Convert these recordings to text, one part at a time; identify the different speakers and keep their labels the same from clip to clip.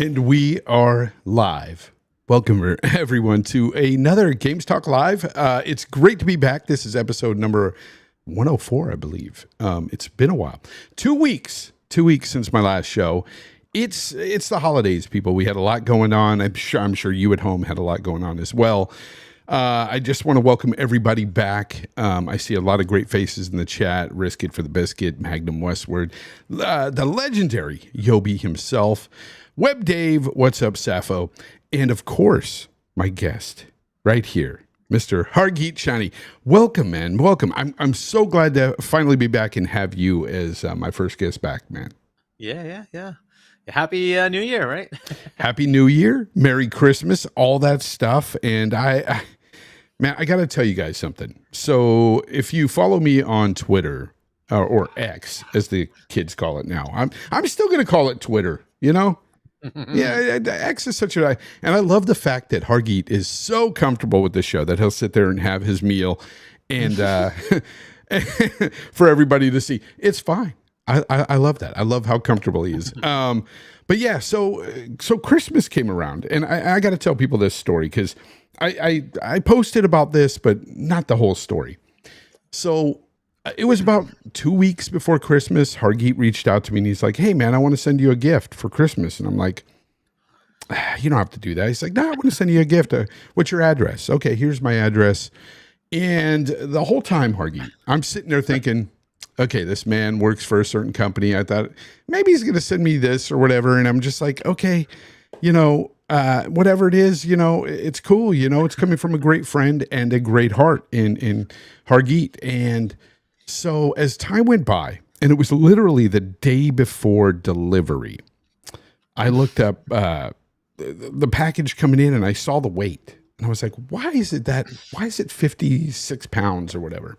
Speaker 1: And we are live. Welcome, everyone, to another Games Talk Live. It's great to be back. This is episode number 104, I believe. It's been a while. 2 weeks since my last show. It's the holidays, people. We had a lot going on. I'm sure you at home had a lot going on as well. I just want to welcome everybody back. I see a lot of great faces in the chat. Risk It for the Biscuit, Magnum Westward, the legendary Yobi himself, Web Dave, what's up, Sappho, and of course, my guest right here, Mr. Hargeet Chani. Welcome, man. Welcome. I'm so glad to finally be back and have you as my first guest back, man.
Speaker 2: Yeah. Happy New Year, right?
Speaker 1: Happy New Year, Merry Christmas, all that stuff. And man, I got to tell you guys something. So if you follow me on Twitter or X, as the kids call it now, I'm still going to call it Twitter, you know? Yeah, X is such a, and I love the fact that Hargeet is so comfortable with the show that he'll sit there and have his meal and for everybody to see. It's fine. I love that. I love how comfortable he is. But yeah, so Christmas came around, and I got to tell people this story because I posted about this, but not the whole story. So it was about 2 weeks before Christmas. Hargeet reached out to me and he's like, "Hey man, I want to send you a gift for Christmas." And I'm like, "You don't have to do that." He's like, "No, I want to send you a gift. What's your address?" Okay, here's my address. And the whole time, Hargeet, I'm sitting there thinking, okay, this man works for a certain company. I thought maybe he's going to send me this or whatever. And I'm just like, okay, whatever it is, it's cool. It's coming from a great friend and a great heart in Hargeet. And so as time went by, and it was literally the day before delivery, I looked up the package coming in and I saw the weight. And I was like, why is it 56 pounds or whatever?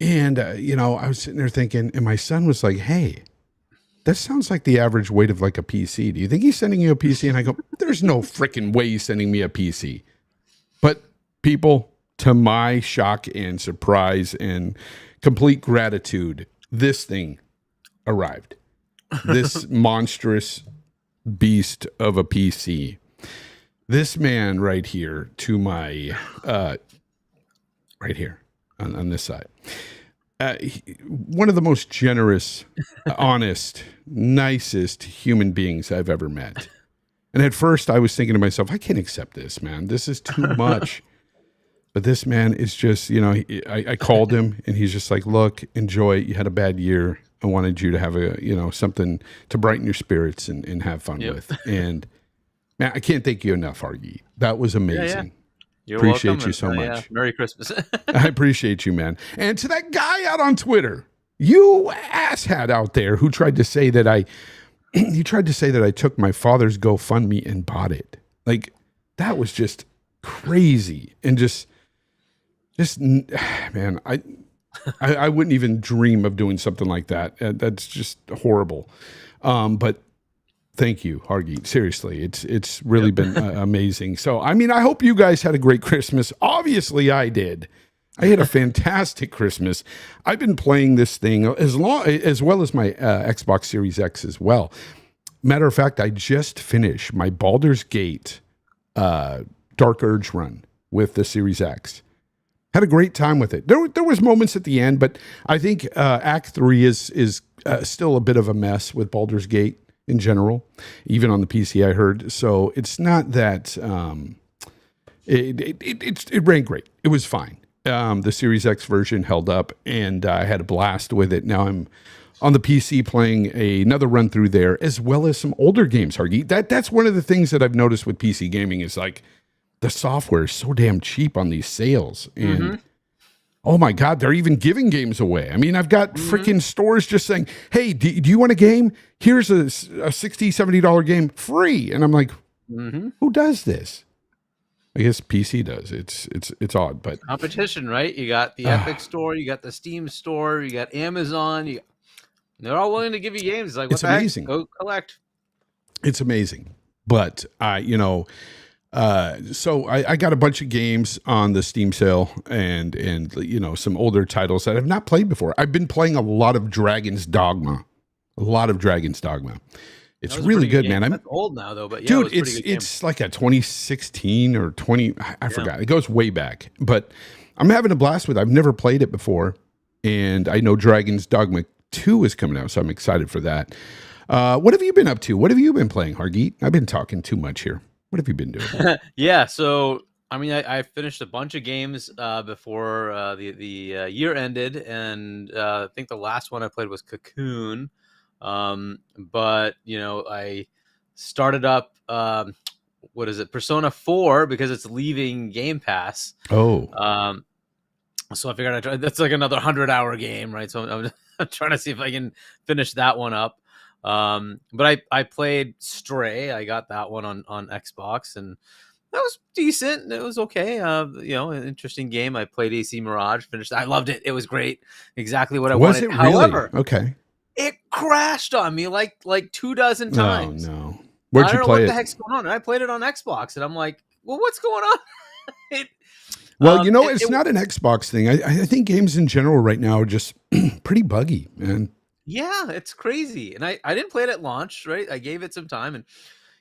Speaker 1: And, I was sitting there thinking, and my son was like, "Hey, that sounds like the average weight of like a PC. Do you think he's sending you a PC?" And I go, "There's no freaking way he's sending me a PC." But people, to my shock and surprise and complete gratitude, this thing arrived. This monstrous beast of a PC. This man right here to my, right here. On this side, one of the most generous, honest, nicest human beings I've ever met. And at first I was thinking to myself, I can't accept this, man. This is too much. But this man is just, I called him and he's just like, "Look, enjoy. You had a bad year. I wanted you to have something to brighten your spirits and have fun with." And man, I can't thank you enough, Hargeet. That was amazing.
Speaker 2: Yeah. You're
Speaker 1: appreciate
Speaker 2: welcome,
Speaker 1: you so much.
Speaker 2: Yeah. Merry Christmas.
Speaker 1: I appreciate you, man. And to that guy out on Twitter, you asshat out there who tried to say that I took my father's GoFundMe and bought it. Like, that was just crazy. And just man, I wouldn't even dream of doing something like that. That's just horrible. But thank you, Hargeet. Seriously, it's really been amazing. So, I mean, I hope you guys had a great Christmas. Obviously, I did. I had a fantastic Christmas. I've been playing this thing as well as my Xbox Series X as well. Matter of fact, I just finished my Baldur's Gate Dark Urge run with the Series X. Had a great time with it. There was moments at the end, but I think Act 3 is still a bit of a mess with Baldur's Gate in general, even on the PC, I heard. So it's not that it ran great. It was fine. The Series X version held up, and I had a blast with it. Now I'm on the PC playing another run through there, as well as some older games, Hargeet. That's one of the things that I've noticed with PC gaming is like the software is so damn cheap on these sales. And oh my God, they're even giving games away. I mean, I've got freaking stores just saying, "Hey, do you want a game? Here's a $60, $70 game free." And I'm like, who does this? I guess PC does. It's odd, but
Speaker 2: Competition, right? You got the Epic Store, you got the Steam Store, you got Amazon. They're all willing to give you games. Like,
Speaker 1: it's amazing.
Speaker 2: Go collect.
Speaker 1: It's amazing. But so I got a bunch of games on the Steam sale and some older titles that I've not played before. I've been playing a lot of Dragon's Dogma. It's
Speaker 2: That was a
Speaker 1: really
Speaker 2: pretty
Speaker 1: good,
Speaker 2: game.
Speaker 1: man.
Speaker 2: That's old now though, but yeah, it
Speaker 1: Dude,
Speaker 2: was a pretty good game.
Speaker 1: it's like a 2016 or 20. I
Speaker 2: Yeah.
Speaker 1: forgot. It goes way back, but I'm having a blast with it. I've never played it before, and I know Dragon's Dogma 2 is coming out, so I'm excited for that. What have you been up to? What have you been playing, Hargeet? I've been talking too much here. What have you been doing?
Speaker 2: Yeah, so I mean, I finished a bunch of games before the year ended, and I think the last one I played was Cocoon. But I started up what is it, Persona 4, because it's leaving Game Pass.
Speaker 1: Oh,
Speaker 2: So I figured I'd try. That's like another 100-hour game, right? So I'm trying to see if I can finish that one up. But I played Stray. I got that one on Xbox, and that was decent. It was okay. An interesting game. I played AC Mirage, finished. I loved it. It was great. Exactly what I
Speaker 1: was
Speaker 2: wanted.
Speaker 1: it really?
Speaker 2: However,
Speaker 1: Okay.
Speaker 2: it crashed on me like 24 times.
Speaker 1: Oh no. Where'd
Speaker 2: I
Speaker 1: you
Speaker 2: don't know
Speaker 1: play
Speaker 2: what
Speaker 1: it?
Speaker 2: the heck's going on. And I played it on Xbox, and I'm like, well, what's going on?
Speaker 1: Well, it's not an Xbox thing. I think games in general right now are just pretty buggy, man.
Speaker 2: Yeah, it's crazy. And I didn't play it at launch, right? I gave it some time, and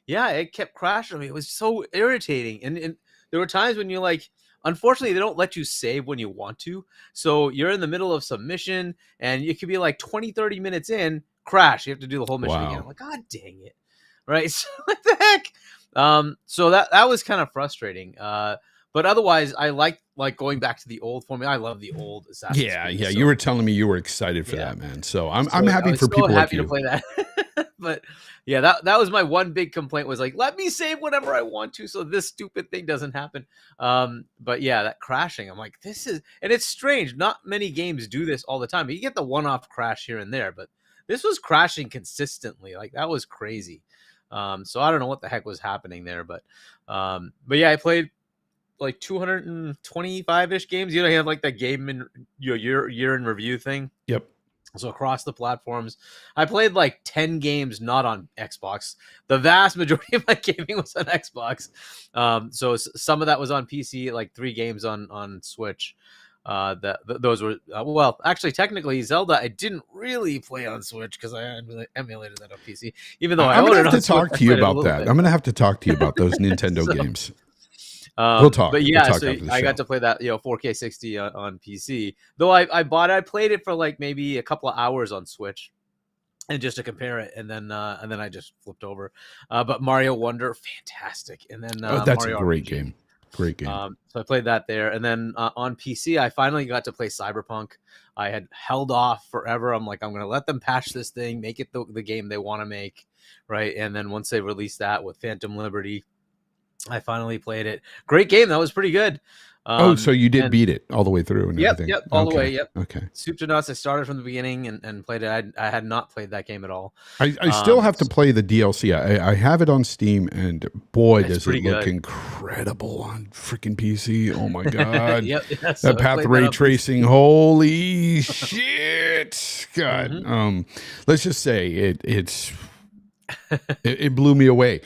Speaker 2: yeah, it kept crashing on me. It was so irritating. And there were times when you're like, unfortunately, they don't let you save when you want to. So you're in the middle of some mission, and you could be like 20-30 minutes in, crash. You have to do the whole mission again. I'm like, God dang it. Right? So what the heck? So that was kind of frustrating. But otherwise, I like going back to the old formula. I love the old Assassin's Creed.
Speaker 1: Yeah.
Speaker 2: So,
Speaker 1: You were telling me you were excited for that, man. So I'm happy for
Speaker 2: so
Speaker 1: people like
Speaker 2: happy
Speaker 1: you.
Speaker 2: to play that. But yeah, that was my one big complaint, was like, let me save whenever I want to, so this stupid thing doesn't happen. But yeah, that crashing, I'm like, and it's strange. Not many games do this all the time. You get the one-off crash here and there, but this was crashing consistently. Like, that was crazy. So I don't know what the heck was happening there, but yeah, I played like 225-ish games. You have like that game in your year in review thing.
Speaker 1: Yep.
Speaker 2: So across the platforms, I played like 10 games not on Xbox. The vast majority of my gaming was on Xbox. So some of that was on PC, like 3 games on Switch. Those were well, actually, technically, Zelda I didn't really play on Switch because I emulated that on PC. Even though
Speaker 1: I'm
Speaker 2: own
Speaker 1: gonna
Speaker 2: it
Speaker 1: have
Speaker 2: on
Speaker 1: to talk
Speaker 2: Switch,
Speaker 1: to you
Speaker 2: I played it a
Speaker 1: about
Speaker 2: little
Speaker 1: that.
Speaker 2: bit.
Speaker 1: I'm gonna have to talk to you about those Nintendo
Speaker 2: So,
Speaker 1: games. We'll talk.
Speaker 2: But
Speaker 1: We'll
Speaker 2: yeah,
Speaker 1: talk
Speaker 2: so
Speaker 1: after the
Speaker 2: I
Speaker 1: show.
Speaker 2: got to play that 4K 60 on PC. Though I played it for like maybe a couple of hours on Switch, and just to compare it, and then I just flipped over. But Mario Wonder, fantastic, and then
Speaker 1: That's
Speaker 2: Mario
Speaker 1: a great
Speaker 2: RPG.
Speaker 1: game. Great game.
Speaker 2: So I played that there, and then on PC, I finally got to play Cyberpunk. I had held off forever. I'm like, I'm going to let them patch this thing, make it the game they want to make, right? And then once they released that with Phantom Liberty, I finally played it. Great game. That was pretty good.
Speaker 1: So you did beat it all the way through and everything?
Speaker 2: Yep, all the way, yep.
Speaker 1: Okay.
Speaker 2: Soup to nuts. I started from the beginning and played it. I had not played that game at all.
Speaker 1: I still have to play the DLC. I have it on Steam, and boy, does it look
Speaker 2: good.
Speaker 1: incredible on freaking PC. Oh my God.
Speaker 2: Yep. Yeah, so
Speaker 1: that path ray tracing. Holy shit. God.
Speaker 2: Mm-hmm.
Speaker 1: Let's just say it blew me away.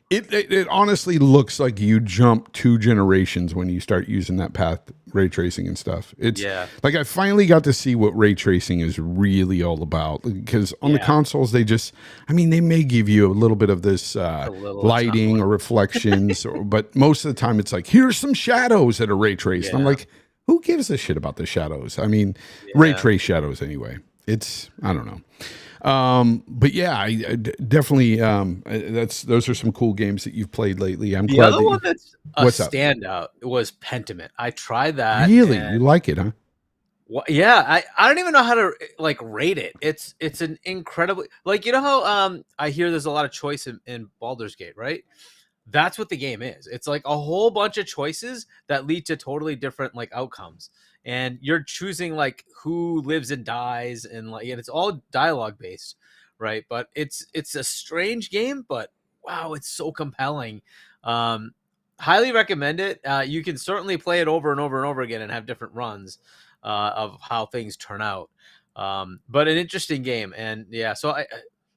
Speaker 1: It honestly looks like you jump 2 generations when you start using that path ray tracing and stuff. It's like I finally got to see what ray tracing is really all about, because on the consoles they may give you a little bit of this lighting or reflections, but most of the time it's like, here's some shadows that are ray traced. I'm like, who gives a shit about the shadows? I mean, ray trace shadows anyway. I don't know. But yeah, I definitely, those are some cool games that you've played lately. I'm glad.
Speaker 2: The other one that's a standout was Pentiment. I tried that.
Speaker 1: Really? You like it, huh?
Speaker 2: Well, yeah, I don't even know how to like rate it. It's an incredibly, like, how I hear there's a lot of choice in Baldur's Gate, right? That's what the game is. It's like a whole bunch of choices that lead to totally different like outcomes. And you're choosing like who lives and dies, and it's all dialogue based, right? But it's a strange game, but wow, it's so compelling. Highly recommend it. You can certainly play it over and over and over again and have different runs of how things turn out. But an interesting game, and yeah. So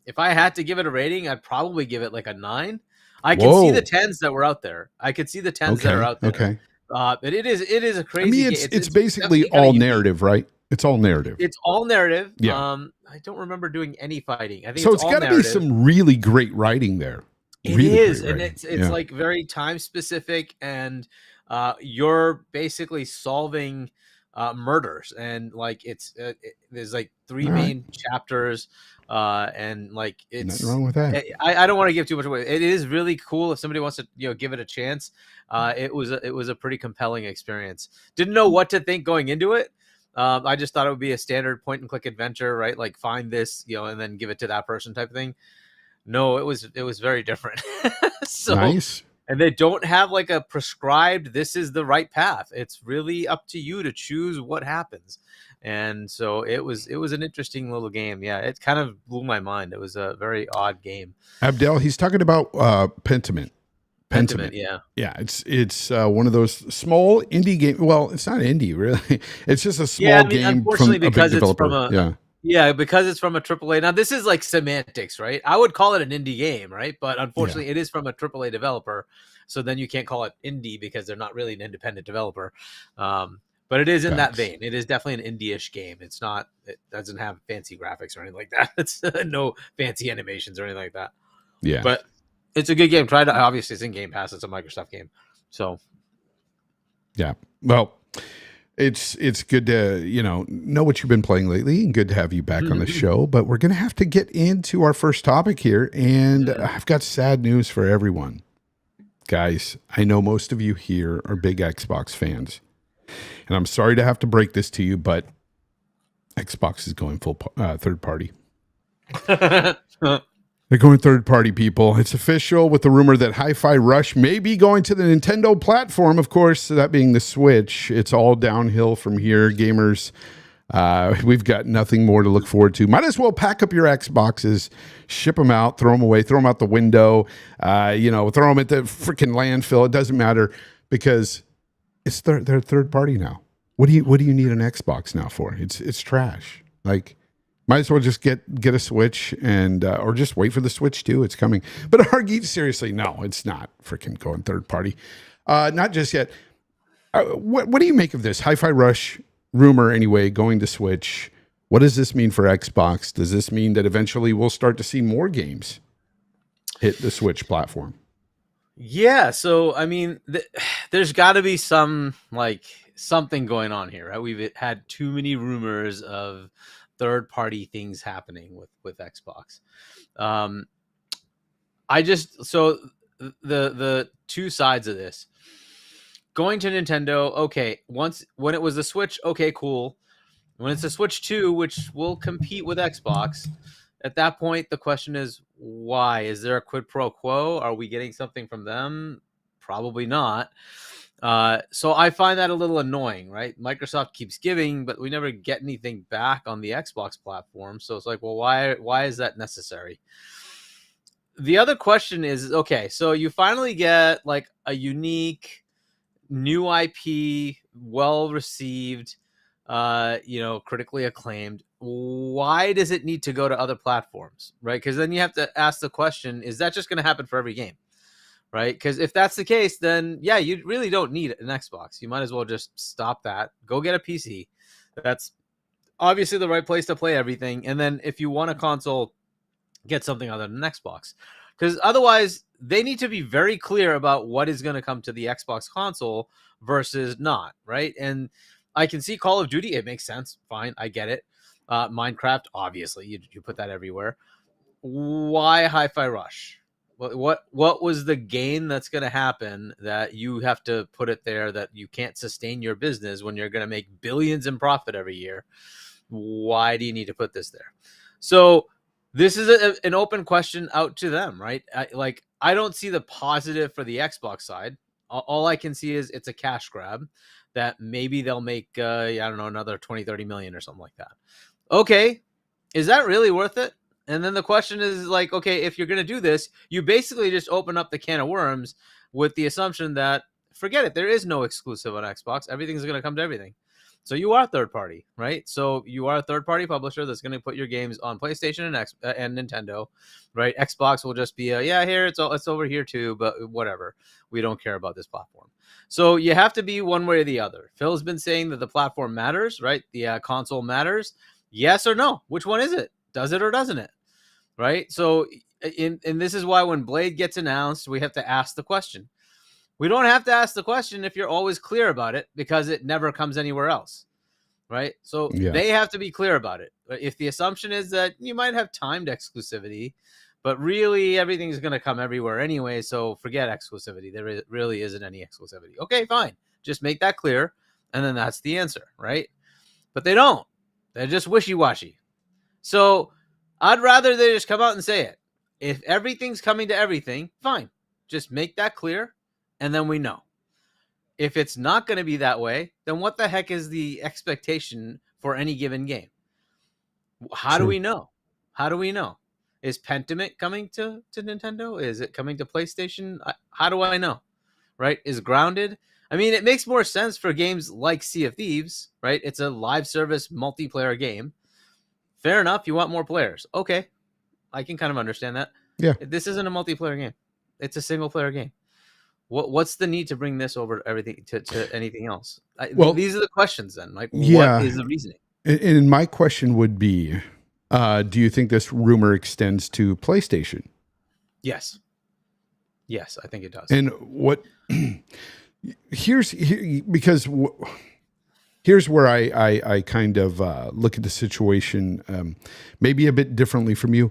Speaker 2: if I had to give it a rating, I'd probably give it like a 9. I can see the 10s that were out there. I could see the 10s that are out there.
Speaker 1: Okay.
Speaker 2: But it is a crazy.
Speaker 1: I mean, it's basically all narrative, right? It's all narrative.
Speaker 2: It's all narrative.
Speaker 1: Yeah.
Speaker 2: I don't remember doing any fighting. I think
Speaker 1: So
Speaker 2: it's all
Speaker 1: got to be
Speaker 2: narrative.
Speaker 1: some really great writing there.
Speaker 2: It
Speaker 1: Really
Speaker 2: is,
Speaker 1: great
Speaker 2: and
Speaker 1: writing.
Speaker 2: it's like very time specific, and you're basically solving murders, and like there's like three
Speaker 1: All right.
Speaker 2: main chapters, and like it's
Speaker 1: Nothing wrong with that.
Speaker 2: I don't want to give too much away. It is really cool if somebody wants to give it a chance. It was a pretty compelling experience. Didn't know what to think going into it. I just thought it would be a standard point and click adventure, right? Like find this, and then give it to that person type of thing. No, it was very different. So
Speaker 1: Nice.
Speaker 2: And they don't have like a prescribed, this is the right path. It's really up to you to choose what happens. And so it was an interesting little game. Yeah, it kind of blew my mind. It was a very odd game.
Speaker 1: Abdel, he's talking about Pentiment.
Speaker 2: Pentiment, yeah.
Speaker 1: Yeah, it's one of those small indie game. Well, it's not indie really. It's just a small game from a big developer.
Speaker 2: Yeah, because it's from a AAA. Now, this is like semantics, right? I would call it an indie game, right? But unfortunately, it is from a AAA developer. So then you can't call it indie because they're not really an independent developer. But it is in that vein. It is definitely an indie-ish game. It's not. It doesn't have fancy graphics or anything like that. It's no fancy animations or anything like that.
Speaker 1: Yeah.
Speaker 2: But it's a good game. Try it. Obviously, it's in Game Pass. It's a Microsoft game. So.
Speaker 1: Yeah. Well. It's good to, know what you've been playing lately, and good to have you back on the show. But we're going to have to get into our first topic here. And I've got sad news for everyone. Guys, I know most of you here are big Xbox fans. And I'm sorry to have to break this to you, but Xbox is going full third party. They're going third party, people. It's official with the rumor that Hi-Fi Rush may be going to the Nintendo platform. Of course, that being the Switch. It's all downhill from here, gamers. We've got nothing more to look forward to. Might as well pack up your Xboxes, ship them out, throw them away, throw them out the window, throw them at the freaking landfill. It doesn't matter because it's they're third party now. What do you need an Xbox now for? It's trash. Like, might as well just get a Switch and or just wait for the Switch too. It's coming. But Hargeet, seriously, no, it's not freaking going third party. Not just yet. What do you make of this Hi-Fi Rush rumor anyway, going to Switch? What does this mean for Xbox? Does this mean that eventually we'll start to see more games hit the Switch platform?
Speaker 2: Yeah, so I mean, there's got to be something going on here, right? We've had too many rumors of third-party things happening with Xbox. The two sides of this. Going to Nintendo, okay. When it was the Switch, okay, cool. When it's the Switch 2, which will compete with Xbox, at that point the question is why? Is there a quid pro quo? Are we getting something from them? Probably not. So I find that a little annoying, right? Microsoft keeps giving, but we never get anything back on the Xbox platform. So it's like, well, why is that necessary? The other question is, okay, so you finally get like a unique new IP, well received, critically acclaimed. Why does it need to go to other platforms, right? Because then you have to ask the question, is that just going to happen for every game? Right? Because if that's the case, then yeah, you really don't need an Xbox. You might as well just stop that. Go get a PC. That's obviously the right place to play everything. And then if you want a console, get something other than Xbox. Because otherwise, they need to be very clear about what is going to come to the Xbox console versus not, right? And I can see Call of Duty. It makes sense. Fine. I get it. Minecraft, obviously. You put that everywhere. Why Hi-Fi Rush? What was the gain that's going to happen that you have to put it there, that you can't sustain your business when you're going to make billions in profit every year? Why do you need to put this there? So this is an open question out to them, right? I don't see the positive for the Xbox side. All I can see is it's a cash grab that maybe they'll make, another 20, 30 million or something like that. Okay. Is that really worth it? And then the question is like, okay, if you're going to do this, you basically just open up the can of worms with the assumption that, forget it, there is no exclusive on Xbox. Everything's going to come to everything. So you are third party, right? So you are a third party publisher that's going to put your games on PlayStation and Nintendo, right? Xbox will just be here it's over here too, but whatever. We don't care about this platform. So you have to be one way or the other. Phil's been saying that the platform matters, right? The console matters. Yes or no? Which one is it? Does it or doesn't it? Right? So and this is why when Blade gets announced, we have to ask the question. We don't have to ask the question if you're always clear about it, because it never comes anywhere else, right? So they have to be clear about it. If the assumption is that you might have timed exclusivity, but really everything's going to come everywhere anyway, so forget exclusivity. There really isn't any exclusivity. Okay, fine. Just make that clear, and then that's the answer, right? But they don't. They're just wishy-washy. So I'd rather they just come out and say it. If everything's coming to everything, fine. Just make that clear, and then we know. If it's not going to be that way, then what the heck is the expectation for any given game? How do we know? How do we know? Is Pentiment coming to Nintendo? Is it coming to PlayStation? How do I know? Right? Is Grounded? I mean, it makes more sense for games like Sea of Thieves, right? It's a live service multiplayer game. Fair enough. You want more players. Okay. I can kind of understand that.
Speaker 1: Yeah.
Speaker 2: This isn't a multiplayer game. It's a single player game. What's the need to bring this over everything to anything else? Well, these are the questions then. Like, what is the reasoning?
Speaker 1: And my question would be, do you think this rumor extends to PlayStation?
Speaker 2: Yes. Yes, I think it does.
Speaker 1: And what here's where I kind of look at the situation maybe a bit differently from you.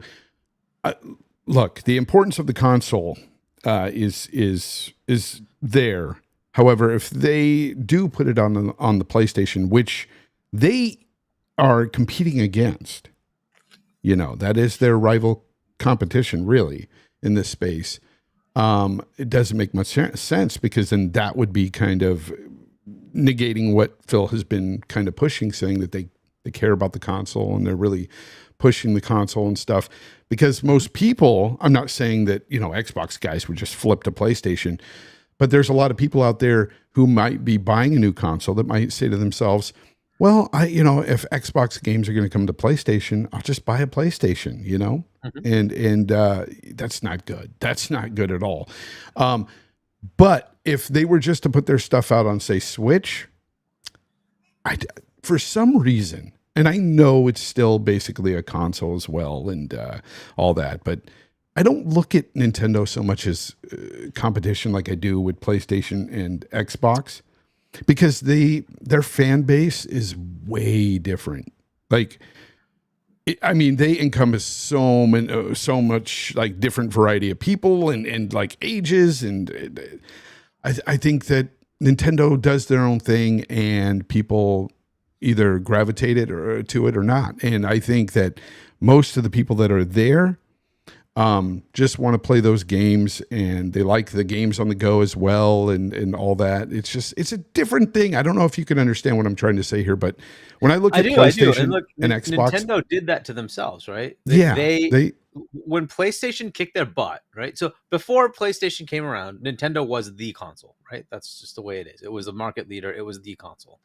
Speaker 1: Look, the importance of the console is there. However, if they do put it on the PlayStation, which they are competing against, that is their rival competition really in this space. It doesn't make much sense, because then that would be kind of negating what Phil has been kind of pushing, saying that they care about the console and they're really pushing the console and stuff. Because most people, I'm not saying that, Xbox guys would just flip to PlayStation, but there's a lot of people out there who might be buying a new console that might say to themselves, well, if Xbox games are going to come to PlayStation, I'll just buy a PlayStation, and that's not good. That's not good at all. But if they were just to put their stuff out on, say, Switch, for some reason, and I know it's still basically a console as well and all that, but I don't look at Nintendo so much as competition like I do with PlayStation and Xbox, because their fan base is way different. Like, they encompass so much like different variety of people and like ages, and I think that Nintendo does their own thing, and people either gravitated to it or not. And I think that most of the people that are there just want to play those games, and they like the games on the go as well, and all that. It's a different thing. I don't know if you can understand what I'm trying to say here, but when I look at PlayStation and Xbox,
Speaker 2: Nintendo did that to themselves, right? When PlayStation kicked their butt, right? So before PlayStation came around, Nintendo was the console, right? That's just the way it is. It was a market leader. It was the console,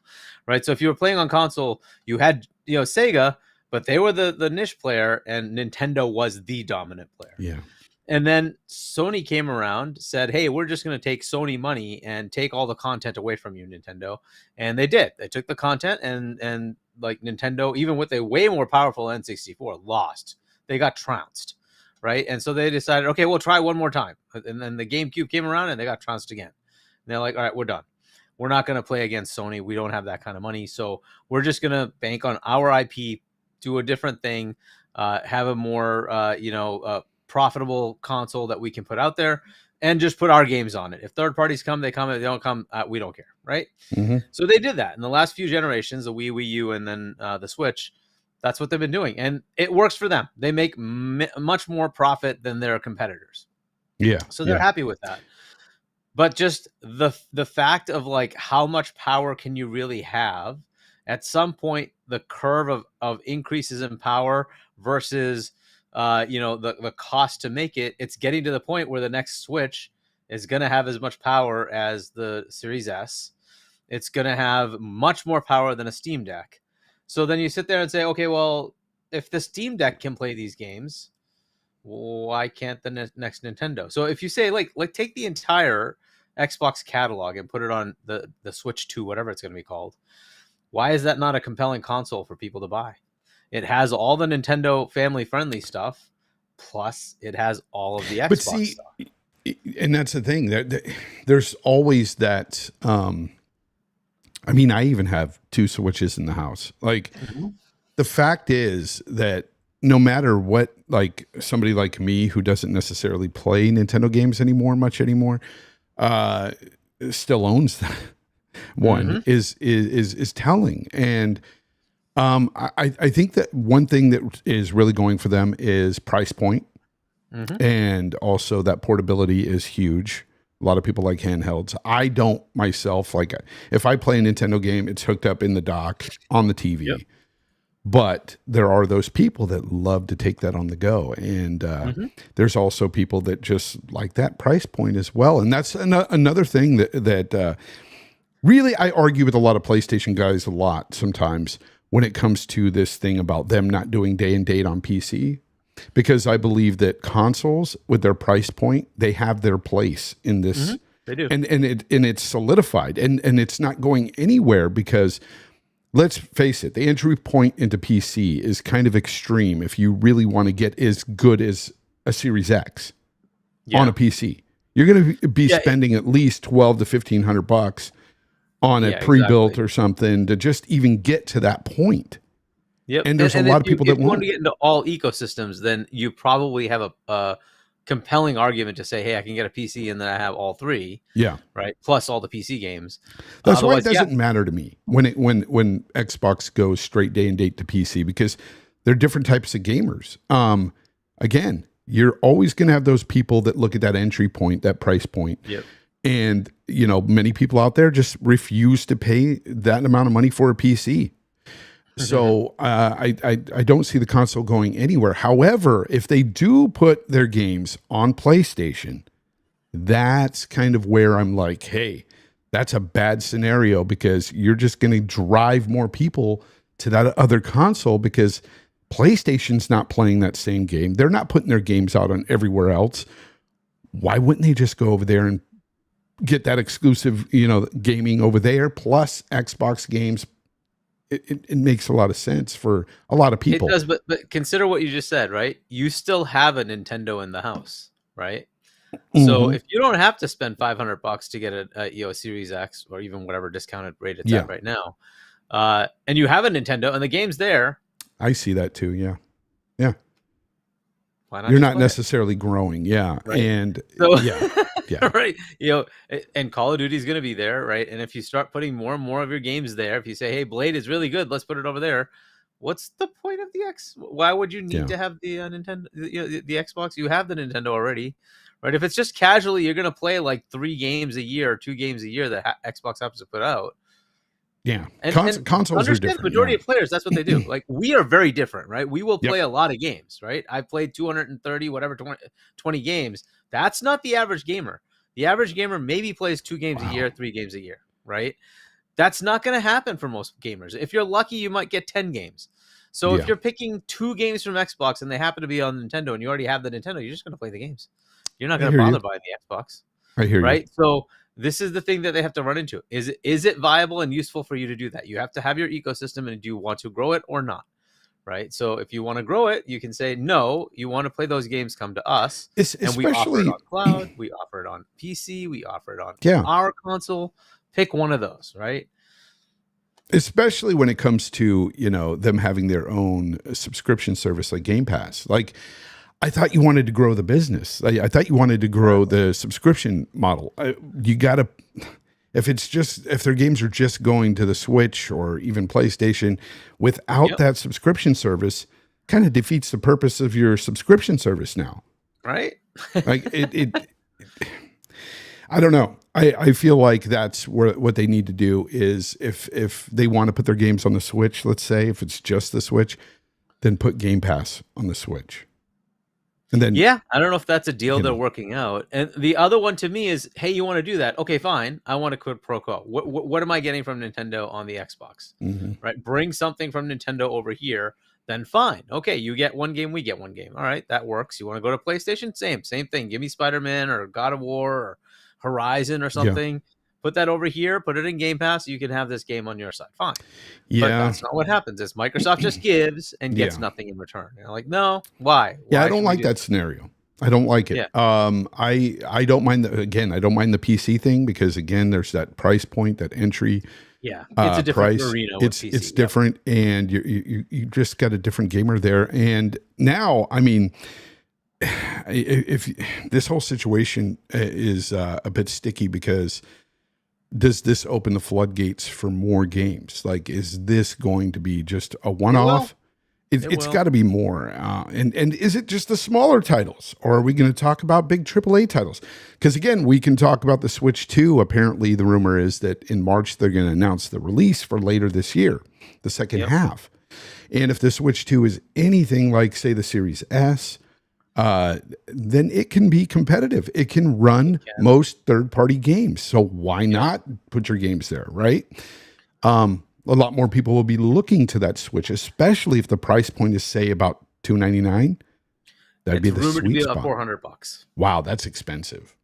Speaker 2: right? So if you were playing on console, you had, Sega, but they were the niche player, and Nintendo was the dominant player.
Speaker 1: Yeah.
Speaker 2: And then Sony came around, said, hey, we're just going to take Sony money and take all the content away from you, Nintendo. And they did. They took the content, and like Nintendo, even with a way more powerful N64, lost. They got trounced, right? And so they decided, okay, we'll try one more time. And then the GameCube came around, and they got trounced again. And they're like, all right, we're done. We're not going to play against Sony. We don't have that kind of money. So we're just going to bank on our IP, do a different thing, have a more, profitable console that we can put out there, and just put our games on it. If third parties come, they come. If they don't come, we don't care, right? Mm-hmm. So they did that in the last few generations, the Wii, Wii U, and then the Switch. That's what they've been doing, and it works for them. They make much more profit than their competitors.
Speaker 1: Yeah.
Speaker 2: So they're happy with that. But just the fact of like, how much power can you really have? At some point, the curve of increases in power versus the cost to make it's getting to the point where the next Switch is going to have as much power as the Series S, It's going to have much more power than a Steam Deck. So then you sit there and say, okay, well, if the Steam Deck can play these games, why can't the next Nintendo? So if you say like take the entire Xbox catalog and put it on the Switch 2, whatever it's going to be called, why is that not a compelling console for people to buy? It has all the Nintendo family friendly stuff, plus it has all of the Xbox stuff.
Speaker 1: And that's the thing. There's always that. I mean, I even have 2 Switches in the house. Like, the fact is that no matter what, like somebody like me who doesn't necessarily play Nintendo games much anymore, still owns that one is telling. And I think that one thing that is really going for them is price point. And also that portability is huge. A lot of people like handhelds. I don't myself. Like, if I play a Nintendo game, it's hooked up in the dock on the TV. Yep. But there are those people that love to take that on the go. And there's also people that just like that price point as well. And that's another thing that really I argue with a lot of PlayStation guys a lot sometimes when it comes to this thing about them not doing day and date on PC. Because I believe that consoles with their price point, they have their place in this.
Speaker 2: They do.
Speaker 1: And it's solidified and it's not going anywhere because let's face it, the entry point into PC is kind of extreme if you really want to get as good as a Series X on a PC. You're going to be spending at least $1,200 to $1,500 on a pre-built or something to just even get to that point.
Speaker 2: Yep.
Speaker 1: And there's a lot of people that
Speaker 2: want to get into all ecosystems, then you probably have a compelling argument to say, hey, I can get a PC and then I have all 3. Yeah. Right. Plus all the PC games.
Speaker 1: That's why it doesn't matter to me when Xbox goes straight day and date to PC, because they're different types of gamers. Again, you're always going to have those people that look at that entry point, that price point.
Speaker 2: Yep.
Speaker 1: And, many people out there just refuse to pay that amount of money for a PC. So I don't see the console going anywhere. However, if they do put their games on PlayStation, that's kind of where I'm like, hey, that's a bad scenario because you're just going to drive more people to that other console because PlayStation's not playing that same game. They're not putting their games out on everywhere else. Why wouldn't they just go over there and get that exclusive, gaming over there plus Xbox games? It makes a lot of sense for a lot of people.
Speaker 2: It does, but consider what you just said, right? You still have a Nintendo in the house, right? So if you don't have to spend $500 to get a Series X or even whatever discounted rate it's at right now, and you have a Nintendo and the game's there,
Speaker 1: I see that too. Yeah.
Speaker 2: Why not?
Speaker 1: You're not necessarily growing,
Speaker 2: right.
Speaker 1: And
Speaker 2: so, right. And Call of Duty is going to be there, right? And if you start putting more and more of your games there, if you say, "Hey, Blade is really good, let's put it over there," what's the point of the X? Why would you need to have the Nintendo, the Xbox? You have the Nintendo already, right? If it's just casually, you're going to play like 3 games a year, or 2 games a year that Xbox happens to put out.
Speaker 1: Yeah,
Speaker 2: and
Speaker 1: consoles are different.
Speaker 2: The majority of players, that's what they do. Like, we are very different, right? We will play a lot of games, right? I've played 230, 20 games. That's not the average gamer. The average gamer maybe plays 2 games a year, 3 games a year, right? That's not going to happen for most gamers. If you're lucky, you might get 10 games. So if you're picking 2 games from Xbox and they happen to be on Nintendo and you already have the Nintendo, you're just going to play the games. You're not going to bother buying the Xbox.
Speaker 1: I hear you.
Speaker 2: Right? So this is the thing that they have to run into. Is it viable and useful for you to do that? You have to have your ecosystem, and do you want to grow it or not? Right? So if you want to grow it, you can say, no, you want to play those games, come to us. And we offer it on cloud, we offer it on PC, we offer it on our console. Pick one of those, right?
Speaker 1: Especially when it comes to, them having their own subscription service like Game Pass. Like, I thought you wanted to grow the business. I thought you wanted to grow the subscription model. You got to, if their games are just going to the Switch or even PlayStation without that subscription service, kind of defeats the purpose of your subscription service now.
Speaker 2: Right?
Speaker 1: Like I don't know. I feel like that's what they need to do is if they want to put their games on the Switch, let's say, if it's just the Switch, then put Game Pass on the Switch. And then,
Speaker 2: Yeah, I don't know if that's a deal
Speaker 1: you
Speaker 2: they're
Speaker 1: know,
Speaker 2: working out. And the other one to me is, hey, you want to do that? Okay, fine. I want a quid pro quo. What am I getting from Nintendo on the Xbox?
Speaker 1: mhm.
Speaker 2: Right? Bring something from Nintendo over here. Then fine. Okay, you get one game, we get one game. All right, that works. You want to go to PlayStation? Same thing. Give me Spider-Man or God of War or Horizon or
Speaker 1: Yeah.
Speaker 2: something. Put that over here. Put it in Game Pass. You can have this game on your side. Fine. But
Speaker 1: Yeah.
Speaker 2: that's not what happens. Is Microsoft just gives and gets
Speaker 1: Yeah.
Speaker 2: nothing in return. You're like, no, why?
Speaker 1: Yeah, I
Speaker 2: Why
Speaker 1: don't
Speaker 2: should we
Speaker 1: like
Speaker 2: do
Speaker 1: that scenario. I don't like it.
Speaker 2: Yeah.
Speaker 1: I don't mind I don't mind the PC thing because again, there's that price point, that entry
Speaker 2: Yeah, it's a different
Speaker 1: price.
Speaker 2: arena with
Speaker 1: It's
Speaker 2: PC.
Speaker 1: it's different, and you just got a different gamer there. And now, I mean, if this whole situation is a bit sticky because does this open the floodgates for more games? Like, is this going to be just a one-off? It's
Speaker 2: will.
Speaker 1: got to be more. And is it just the smaller titles, or are we going to talk about big AAA titles? Because again, we can talk about the Switch 2. Apparently, the rumor is that in March they're going to announce the release for later this year, the second half. And if the Switch 2 is anything like, say, the Series S, then it can be competitive. It can run most third-party games. So why not put your games there, right? A lot more people will be looking to that Switch, especially if the price point is, say, about $299. That'd be the
Speaker 2: rumored to
Speaker 1: sweet
Speaker 2: be
Speaker 1: spot.
Speaker 2: about $400.
Speaker 1: Wow, that's expensive.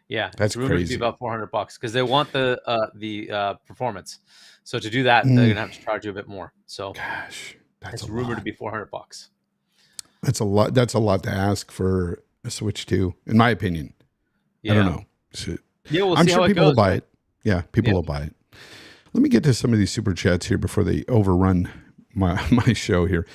Speaker 2: Yeah,
Speaker 1: That's
Speaker 2: it's rumored
Speaker 1: crazy.
Speaker 2: to be about $400 because they want the performance. So to do that, they're gonna have to charge you a bit more. So
Speaker 1: Gosh, that's
Speaker 2: it's
Speaker 1: a
Speaker 2: rumored
Speaker 1: lot.
Speaker 2: to be $400.
Speaker 1: That's a lot. That's a lot to ask for a Switch 2, in my opinion.
Speaker 2: Yeah.
Speaker 1: I don't know. So,
Speaker 2: Yeah, we'll
Speaker 1: I'm
Speaker 2: see
Speaker 1: sure
Speaker 2: how it
Speaker 1: people
Speaker 2: goes.
Speaker 1: will buy it. Yeah, people will buy it. Let me get to some of these super chats here before they overrun my show here.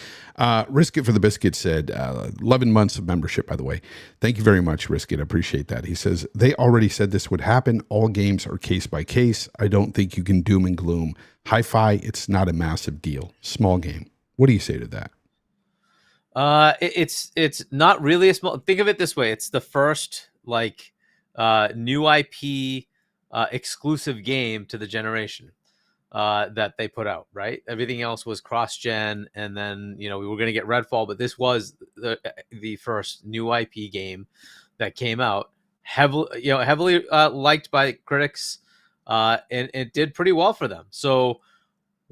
Speaker 1: Risk It for the Biscuit said, 11 months of membership, by the way. Thank you very much, Risk It. I appreciate that. He says, they already said this would happen. All games are case by case. I don't think you can doom and gloom. Hi-Fi, it's not a massive deal. Small game. What do you say to that?
Speaker 2: It's not really a small. Think of it this way: it's the first new IP exclusive game to the generation that they put out. Right, everything else was cross-gen, and then we were going to get Redfall, but this was the first new IP game that came out, heavily liked by critics, and it did pretty well for them. So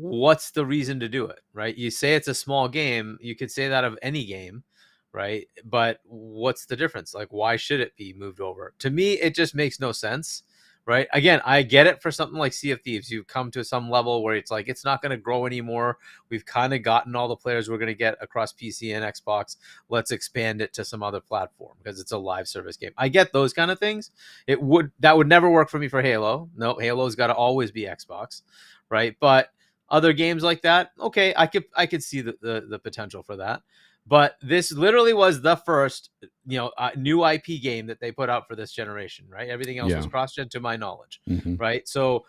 Speaker 2: what's the reason to do it, right? You say it's a small game, you could say that of any game, right? But what's the difference? Like, why should it be moved over? To me, it just makes no sense, right? Again, I get it for something like Sea of Thieves. You come to some level where it's like, it's not going to grow anymore. We've kind of gotten all the players we're going to get across PC and Xbox. Let's expand it to some other platform because it's a live service game. I get those kind of things. That would never work for me for Halo. No, Halo's got to always be Xbox, right? But other games like that, okay, I could see the potential for that. But this literally was the first, new IP game that they put out for this generation, right? Everything else was cross-gen to my knowledge, right? So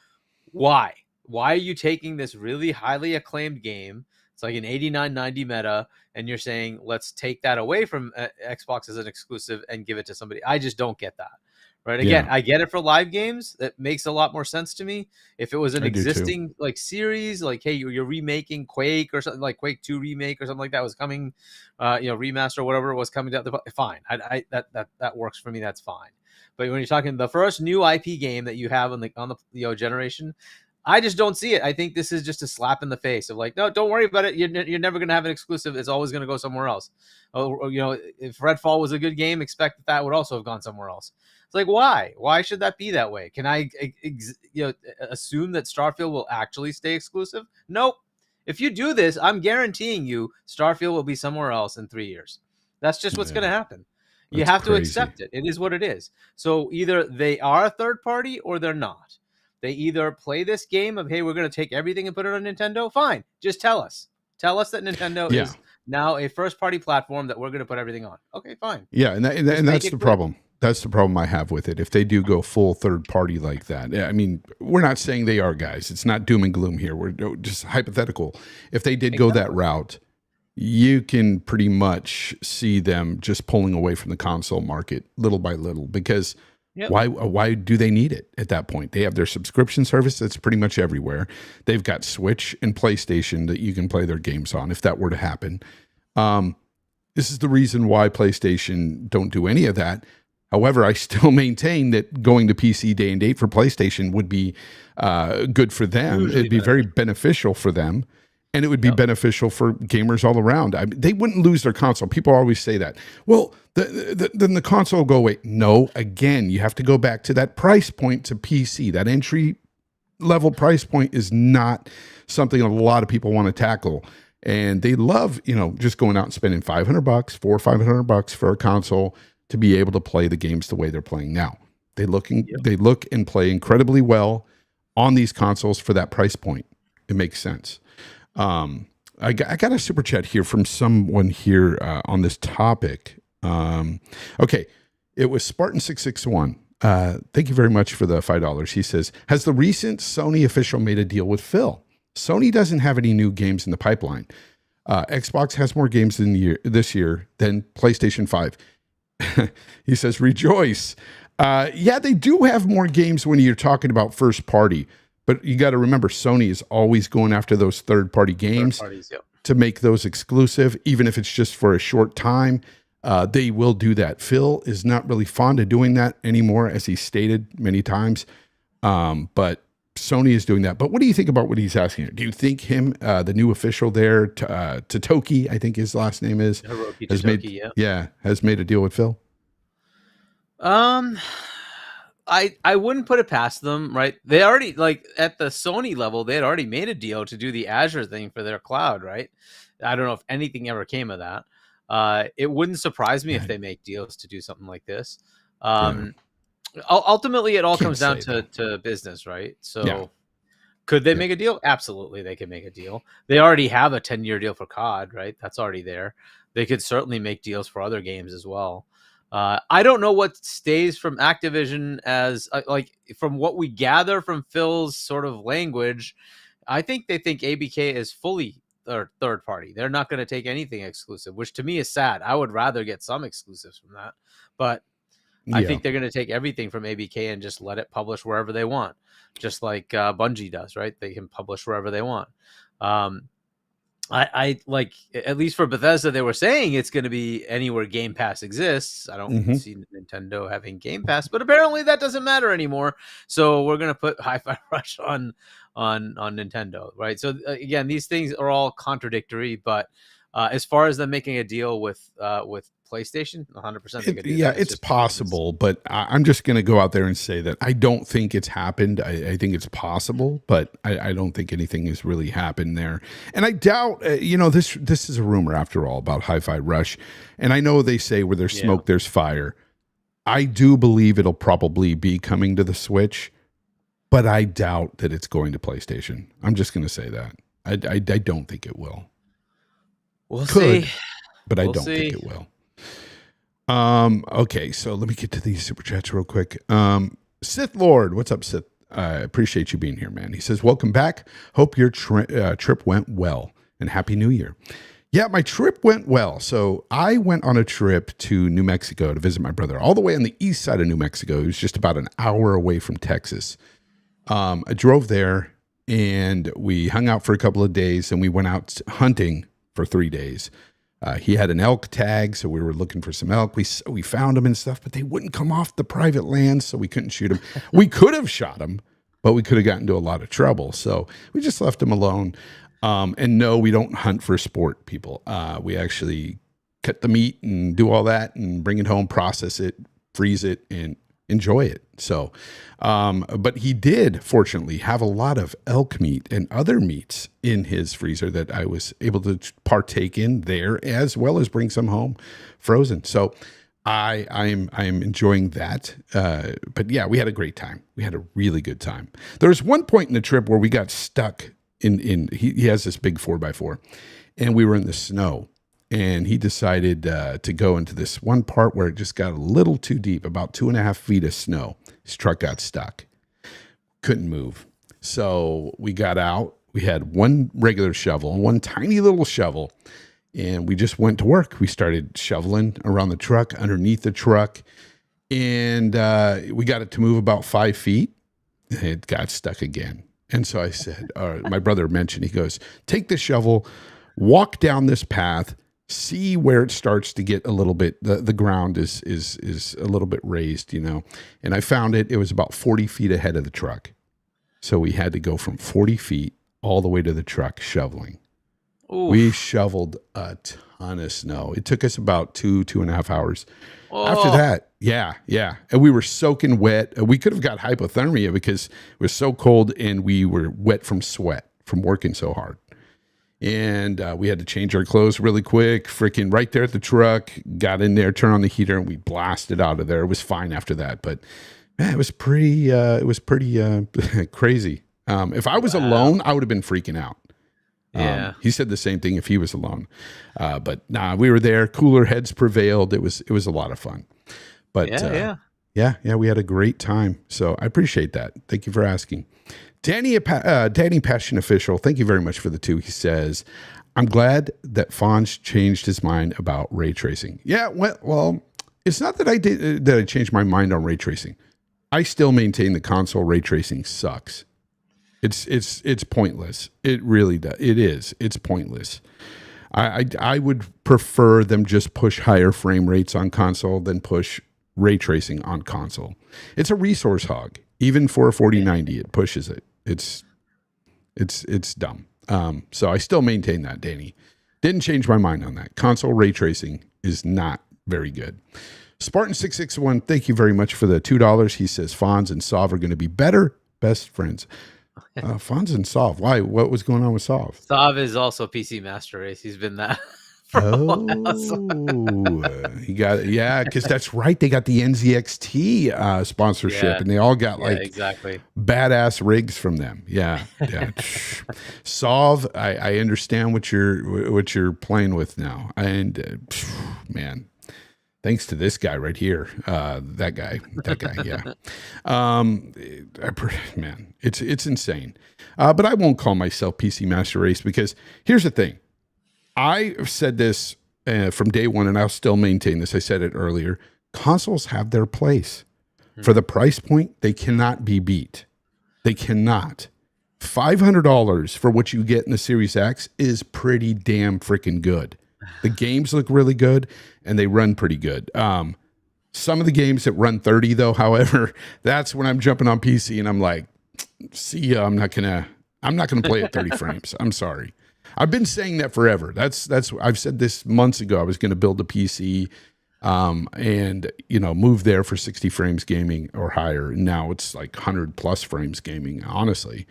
Speaker 2: why are you taking this really highly acclaimed game? It's like an 89, 90 meta, and you're saying, let's take that away from Xbox as an exclusive and give it to somebody. I just don't get that. Right. Again, I get it for live games. That makes a lot more sense to me. If it was an existing series, like, hey, you're remaking Quake or something, like Quake 2 remake or something like that was coming, remaster or whatever was coming down, fine. That works for me. That's fine. But when you're talking the first new IP game that you have on the generation, I just don't see it. I think this is just a slap in the face of like, no, don't worry about it. You're never going to have an exclusive. It's always going to go somewhere else. If Redfall was a good game, expect that would also have gone somewhere else. It's like, why? Why should that be that way? Can I, assume that Starfield will actually stay exclusive? Nope. If you do this, I'm guaranteeing you Starfield will be somewhere else in 3 years. That's just what's going to happen. You have to accept it. It is what it is. So either they are a third party or they're not. They either play this game of, hey, we're going to take everything and put it on Nintendo. Fine. Just tell us. Tell us that Nintendo is now a first-party platform that we're going to put everything on. Okay, fine.
Speaker 1: Yeah, and that's the problem. That's the problem I have with it. If they do go full third party like that, I mean, we're not saying they are, guys. It's not doom and gloom here. We're just hypothetical. If they did go that route, you can pretty much see them just pulling away from the console market little by little because why do they need it at that point? They have their subscription service that's pretty much everywhere. They've got Switch and PlayStation that you can play their games on if that were to happen. This is the reason why PlayStation don't do any of that. However, I still maintain that going to PC day and date for PlayStation would be good for them.
Speaker 2: Usually
Speaker 1: It'd be very beneficial for them. And it would be beneficial for gamers all around. They wouldn't lose their console. People always say that. Well, then the console will go away. No, again, you have to go back to that price point to PC. That entry level price point is not something a lot of people want to tackle. And they love, just going out and spending $500, $400 or $500 for a console to be able to play the games the way they're playing now. They look and play incredibly well on these consoles for that price point. It makes sense. I got a super chat here from someone here on this topic. Okay, it was Spartan661. Thank you very much for the $5. He says, has the recent Sony official made a deal with Phil? Sony doesn't have any new games in the pipeline. Xbox has more games this year than PlayStation 5. He says, rejoice. Yeah, they do have more games when you're talking about first party. But you got to remember, Sony is always going after those third-party games to make those exclusive, even if it's just for a short time. They will do that. Phil is not really fond of doing that anymore, as he stated many times. But Sony is doing that. But what do you think about what he's asking? Do you think him, the new official there, Totoki, I think his last name is, has made a deal with Phil?
Speaker 2: I wouldn't put it past them, right? They already, like, at the Sony level, they had already made a deal to do the Azure thing for their cloud, right? I don't know if anything ever came of that. It wouldn't surprise me if they make deals to do something like this. Ultimately, it all comes down to business, right? So could they make a deal? Absolutely, they could make a deal. They already have a 10-year deal for COD, right? That's already there. They could certainly make deals for other games as well. I don't know what stays from Activision as from what we gather from Phil's sort of language. I think they think ABK is fully third party. They're not going to take anything exclusive, which to me is sad. I would rather get some exclusives from that, but I think they're going to take everything from ABK and just let it publish wherever they want, just like Bungie does, right? They can publish wherever they want. I like, at least for Bethesda, they were saying it's going to be anywhere Game Pass exists. I don't see Nintendo having Game Pass, but apparently that doesn't matter anymore. So we're going to put Hi-Fi Rush on Nintendo, right? So again, these things are all contradictory, but as far as them making a deal with PlayStation, 100% they could do that.
Speaker 1: It's possible, but I'm just going to go out there and say that I don't think it's happened. I think it's possible, but I don't think anything has really happened there. And I doubt, this is a rumor after all about Hi-Fi Rush. And I know they say where there's smoke, there's fire. I do believe it'll probably be coming to the Switch, but I doubt that it's going to PlayStation. I'm just going to say that. I don't think it will.
Speaker 2: We'll see.
Speaker 1: But I don't think it will. Okay, so let me get to these super chats real quick. Sith Lord, what's up, Sith? I appreciate you being here, man. He says, welcome back. Hope your trip went well, and Happy New Year. Yeah, my trip went well. So I went on a trip to New Mexico to visit my brother, all the way on the east side of New Mexico. It was just about an hour away from Texas. I drove there, and we hung out for a couple of days, and we went out hunting for 3 days. He had an elk tag, so we were looking for some elk. We found them and stuff, but they wouldn't come off the private land, so we couldn't shoot them. We could have shot them, but we could have gotten into a lot of trouble. So we just left them alone. And no, we don't hunt for sport, people. We actually cut the meat and do all that and bring it home, process it, freeze it, and enjoy it. So, but he did fortunately have a lot of elk meat and other meats in his freezer that I was able to partake in there, as well as bring some home frozen. So I'm enjoying that. But yeah, we had a great time. We had a really good time. There was one point in the trip where we got stuck he has this big 4x4, and we were in the snow. And he decided to go into this one part where it just got a little too deep, about 2.5 feet of snow. His truck got stuck. Couldn't move. So we got out. We had one regular shovel and one tiny little shovel. And we just went to work. We started shoveling around the truck, underneath the truck. And we got it to move about 5 feet. And it got stuck again. And so I said, my brother mentioned, he goes, take the shovel, walk down this path, see where it starts to get a little bit, the ground is a little bit raised, you know. And I found it was about 40 feet ahead of the truck. So we had to go from 40 feet all the way to the truck shoveling. Oof. We shoveled a ton of snow. It took us about 2.5 hours. Oh. After that, yeah. And we were soaking wet. We could have got hypothermia because it was so cold and we were wet from sweat from working so hard. And we had to change our clothes really quick, freaking right there at the truck, got in there, turned on the heater, and we blasted out of there. It was fine after that. But man, it was pretty crazy. If I was alone, I would have been freaking out. Yeah. He said the same thing if he was alone. But nah, we were there. Cooler heads prevailed. It was a lot of fun. But yeah, we had a great time. So I appreciate that. Thank you for asking. Danny Passion Official, thank you very much for the 2. He says, I'm glad that Fonz changed his mind about ray tracing. Yeah, well, it's not that I changed my mind on ray tracing. I still maintain the console ray tracing sucks. It's pointless. It really does. It is. It's pointless. I would prefer them just push higher frame rates on console than push ray tracing on console. It's a resource hog. Even for a 4090, it pushes it. It's dumb. So I still maintain that, Danny. Didn't change my mind on that. Console ray tracing is not very good. Spartan661, thank you very much for the $2. He says Fonz and Sov are going to be better best friends. Fonz and Sov. Why? What was going on with Sov?
Speaker 2: Sov is also PC Master Race. He's been that for a while.
Speaker 1: He got it. Yeah, because that's right. They got the NZXT sponsorship, and they all got
Speaker 2: exactly
Speaker 1: badass rigs from them. Yeah. Sov, I understand what you're playing with now, and man. Thanks to this guy right here, that guy, yeah. Man, it's insane. But I won't call myself PC Master Race because here's the thing. I said this from day one, and I'll still maintain this. I said it earlier. Consoles have their place. For the price point, they cannot be beat. They cannot. $500 for what you get in the Series X is pretty damn freaking good. The games look really good and they run pretty good. Some of the games that run 30 though, however, that's when I'm jumping on PC and I'm like, see ya, I'm not gonna play at 30 frames. I'm sorry. I've been saying that forever. That's I've said this months ago. I was going to build a PC and move there for 60 frames gaming or higher. Now it's like 100 plus frames gaming, honestly.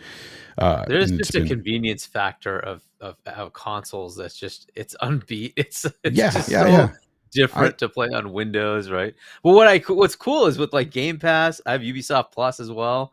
Speaker 2: There's just a convenience factor of consoles that's just it's unbeat. It's just so different to play on Windows, right? But what's cool is with like Game Pass, I have Ubisoft Plus as well.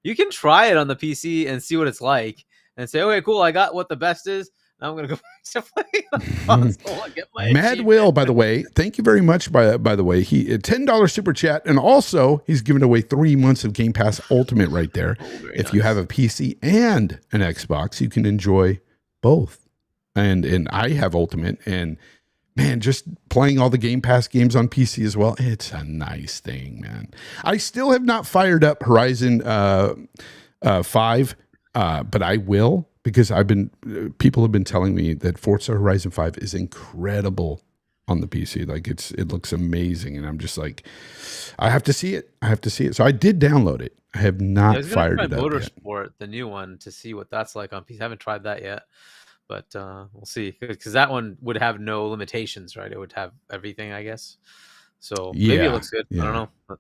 Speaker 2: You can try it on the PC and see what it's like and say, okay, cool, I got what the best is. Now I'm gonna go back to play on console and get my
Speaker 1: Mad Will, by the way, thank you very much. By the way, he $10 super chat, and also he's giving away 3 months of Game Pass Ultimate right there. If you have a PC and an Xbox, you can enjoy both. And I have Ultimate, and man, just playing all the Game Pass games on PC as well, it's a nice thing, man. I still have not fired up Horizon 5, but I will. Because people have been telling me that Forza Horizon 5 is incredible on the PC. Like it looks amazing. And I'm just like, I have to see it. So I did download it. I have not fired it up
Speaker 2: Motorsport, yet. The new one, to see what that's like on PC. I haven't tried that yet, but we'll see. Because that one would have no limitations, right? It would have everything, I guess. So maybe it looks good. Yeah. I don't know.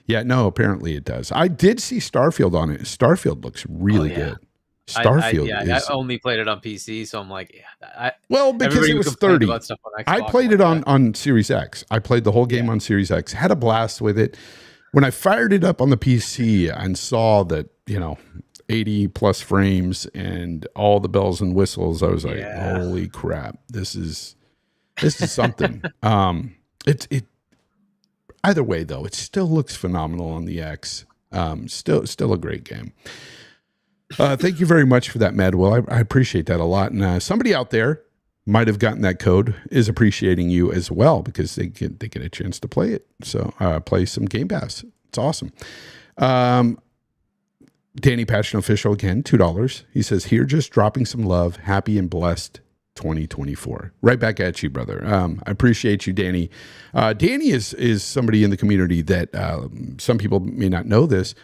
Speaker 1: Yeah, no, apparently it does. I did see Starfield on it. Starfield looks really good. Starfield
Speaker 2: I only played it on PC, so I'm like,
Speaker 1: because it was 30. I played it on Series X. I played the whole game on Series X. Had a blast with it. When I fired it up on the PC and saw that 80 plus frames and all the bells and whistles, I was like, holy crap, this is something. It either way though, it still looks phenomenal on the X. Still a great game. Thank you very much for that, Madwell. I appreciate that a lot. And somebody out there might have gotten that code, is appreciating you as well because they get a chance to play it. So play some Game Pass. It's awesome. Danny Passion Official again, $2. He says, here just dropping some love, happy and blessed 2024. Right back at you, brother. I appreciate you, Danny. Danny is somebody in the community that some people may not know this,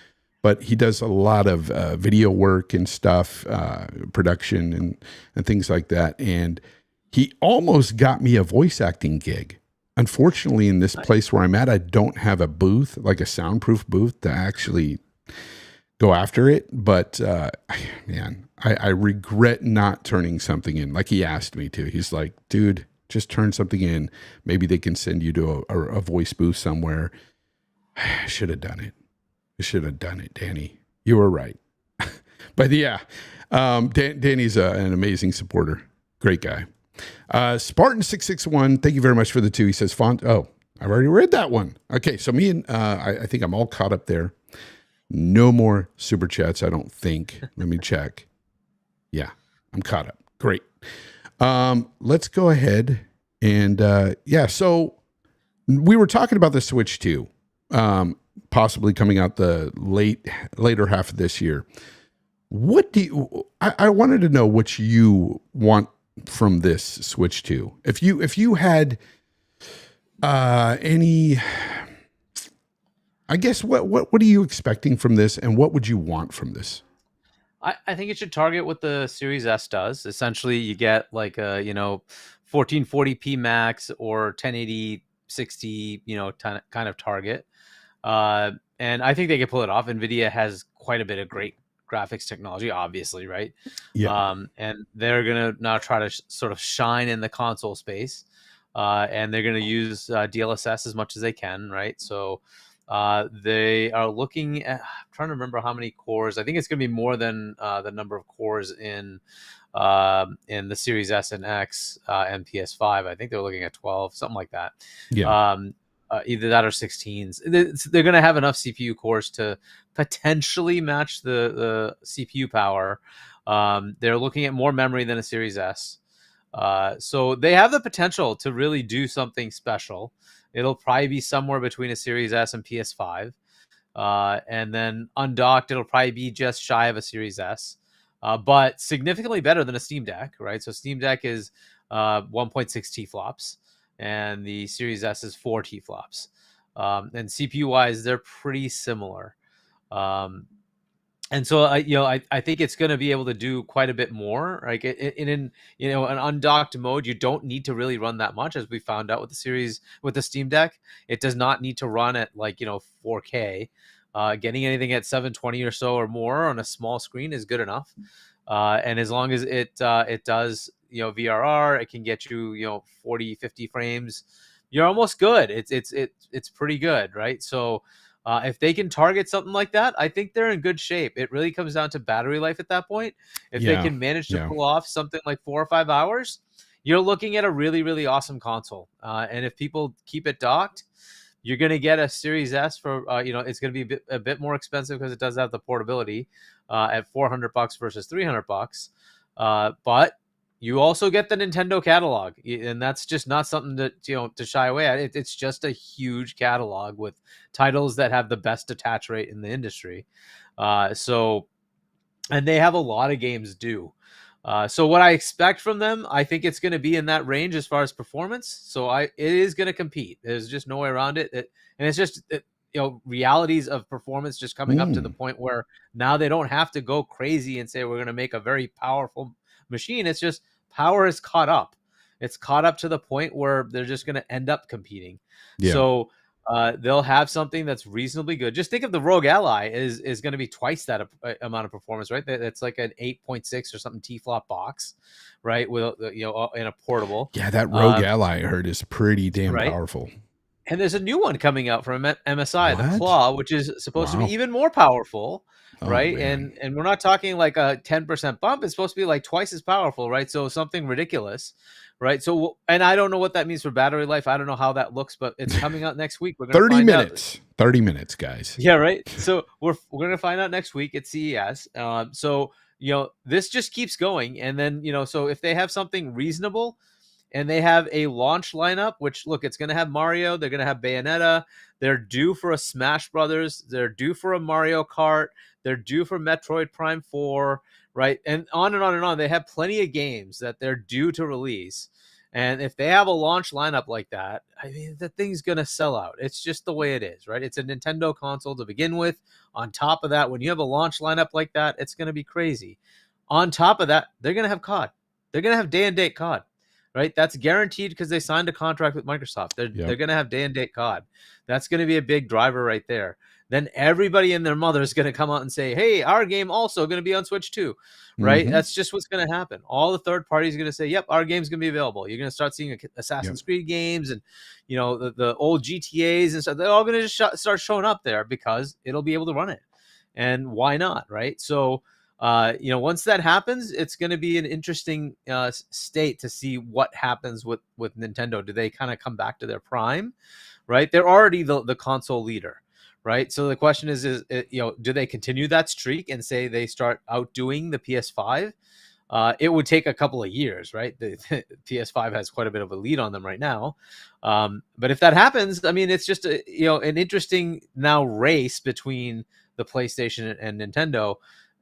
Speaker 1: but he does a lot of video work and stuff, production and things like that. And he almost got me a voice acting gig. Unfortunately, in this place where I'm at, I don't have a booth, like a soundproof booth to actually go after it. But man, I regret not turning something in like he asked me to. He's like, dude, just turn something in. Maybe they can send you to a voice booth somewhere. I should have done it. I should have done it, Danny. You were right. But yeah, Danny's an amazing supporter. Great guy. Spartan661, thank you very much for the 2. He says, Fonz. Oh, I've already read that one. Okay, so me and I think I'm all caught up there. No more super chats, I don't think. Let me check. Yeah, I'm caught up. Great. Let's go ahead and yeah. So we were talking about the Switch 2, possibly coming out the later half of this year. What do you? I wanted to know what you want from this Switch 2. If you had any, I guess what are you expecting from this, and what would you want from this?
Speaker 2: I think it should target what the Series S does. Essentially, you get like a 1440p max or 1080 60 kind of target, and I think they can pull it off. NVIDIA has quite a bit of great graphics technology, obviously, right?
Speaker 1: Yeah.
Speaker 2: And they're gonna now try to sort of shine in the console space, and they're gonna use DLSS as much as they can, right? So they are looking at, I'm trying to remember how many cores. I think it's gonna be more than the number of cores in the Series S and X and PS5. I think they're looking at 12, something like that.
Speaker 1: Yeah.
Speaker 2: Either that or 16s. They're going to have enough CPU cores to potentially match the CPU power. They're looking at more memory than a Series S. So they have the potential to really do something special. It'll probably be somewhere between a Series S and PS5. And then undocked, it'll probably be just shy of a Series S. But significantly better than a Steam Deck, right? So Steam Deck is 1.6 T-flops. And the Series S is 4 T-flops. And CPU-wise, they're pretty similar. And so I think it's going to be able to do quite a bit more. Like in an undocked mode, you don't need to really run that much, as we found out with the Steam Deck. It does not need to run at 4K. Getting anything at 720 or so or more on a small screen is good enough. And as long as it does VRR, it can get you 40, 50 frames. You're almost good. It's pretty good, right? So if they can target something like that, I think they're in good shape. It really comes down to battery life at that point. If they can manage to pull off something like 4 or 5 hours, you're looking at a really, really awesome console. And if people keep it docked, you're going to get a Series S for, it's going to be a bit more expensive because it does have the portability at $400 versus $300. But you also get the Nintendo catalog, and that's just not something to shy away at. It's just a huge catalog with titles that have the best attach rate in the industry. And they have a lot of games due. So what I expect from them, I think it's going to be in that range as far as performance. So it is going to compete. There's just no way around it. And it's just realities of performance just coming up to the point where now they don't have to go crazy and say we're going to make a very powerful machine. It's just power is caught up. It's caught up to the point where they're just going to end up competing. Yeah. So they'll have something that's reasonably good. Just think of the Rogue Ally is going to be twice that amount of performance, right? That's like an 8.6 or something T-flop box, right? With in a portable.
Speaker 1: Yeah, that Rogue Ally I heard is pretty damn powerful.
Speaker 2: And there's a new one coming out from MSI, the Claw, which is supposed to be even more powerful, right? Man. And we're not talking like a 10% bump. It's supposed to be like twice as powerful, right? So something ridiculous, right? So, and I don't know what that means for battery life. I don't know how that looks, but it's coming out next week. We're going to
Speaker 1: 30 minutes. 30 minutes, guys.
Speaker 2: Yeah, right. So we're going to find out next week at CES. So this just keeps going, and then so if they have something reasonable. And they have a launch lineup, which, look, it's going to have Mario. They're going to have Bayonetta. They're due for a Smash Brothers. They're due for a Mario Kart. They're due for Metroid Prime 4, right? And on and on and on. They have plenty of games that they're due to release. And if they have a launch lineup like that, I mean, the thing's going to sell out. It's just the way it is, right? It's a Nintendo console to begin with. On top of that, when you have a launch lineup like that, it's going to be crazy. On top of that, they're going to have COD. They're going to have day and date COD, right? That's guaranteed because they signed a contract with Microsoft. They're going to have day and date COD. That's going to be a big driver right there. Then everybody and their mother is going to come out and say, hey, our game also going to be on Switch too, right? That's just what's going to happen. All the third parties are going to say, yep, our game's going to be available. You're going to start seeing Assassin's Creed games and, you know, the old GTAs and stuff. They're all going to just start showing up there because it'll be able to run it. And why not, right? So, you know, once that happens, it's going to be an interesting state to see what happens with Nintendo. Do they kind of come back to their prime, right? They're already the console leader. Right. So the question is, you know, do they continue that streak and say they start outdoing the PS5? It would take a couple of years, right? The PS5 has quite a bit of a lead on them right now. But if that happens, I mean, it's just you know, an interesting now race between the PlayStation and Nintendo.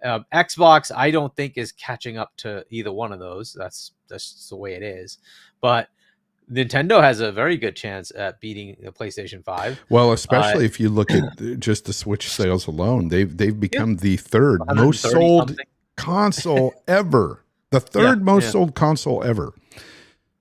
Speaker 2: Xbox, I don't think is catching up to either one of those. That's just the way it is. But Nintendo has a very good chance at beating the PlayStation 5.
Speaker 1: Well, especially if you look at just the Switch sales alone, they've become the third most sold console ever. The third most sold console ever.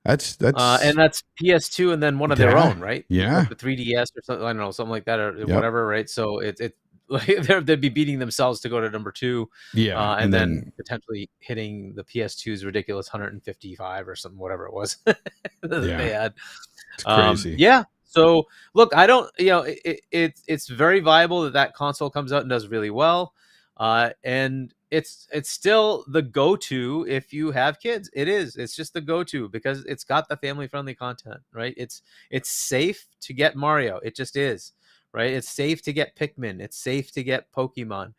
Speaker 1: That's
Speaker 2: and that's PS2 and then one of their own, right?
Speaker 1: Yeah,
Speaker 2: like the 3DS or something. I don't know, something like that or whatever, right? So it like they'd be beating themselves to go to number 2.
Speaker 1: Yeah,
Speaker 2: and then potentially hitting the PS2's ridiculous 155 or something, whatever it was that they had.
Speaker 1: It's crazy.
Speaker 2: Yeah. So look, I don't, you know, it's very viable that console comes out and does really well. And it's still the go-to if you have kids. It's just the go-to because it's got the family-friendly content, right? It's safe to get Mario. It just is. Right? It's safe to get Pikmin. It's safe to get Pokemon.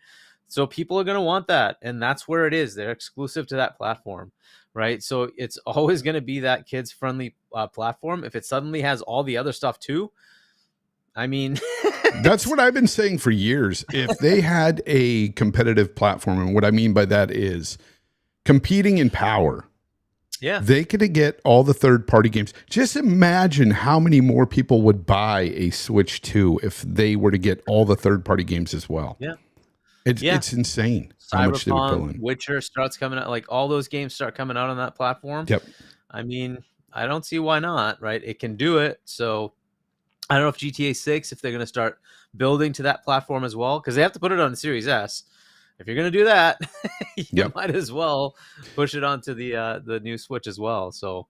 Speaker 2: So people are going to want that. And that's where it is. They're exclusive to that platform. Right? So it's always going to be that kids friendly platform. If it suddenly has all the other stuff too, I mean,
Speaker 1: that's what I've been saying for years. If they had a competitive platform, and what I mean by that is competing in power.
Speaker 2: Yeah,
Speaker 1: they could get all the third-party games. Just imagine how many more people would buy a Switch 2 if they were to get all the third-party games as well.
Speaker 2: Yeah,
Speaker 1: it's insane how much they would pull in.
Speaker 2: Witcher starts coming out, like all those games start coming out on that platform.
Speaker 1: Yep.
Speaker 2: I mean, I don't see why not. Right? It can do it. So I don't know if GTA 6, if they're going to start building to that platform as well, because they have to put it on the Series S. If you're going to do that, you might as well push it onto the new Switch as well. So,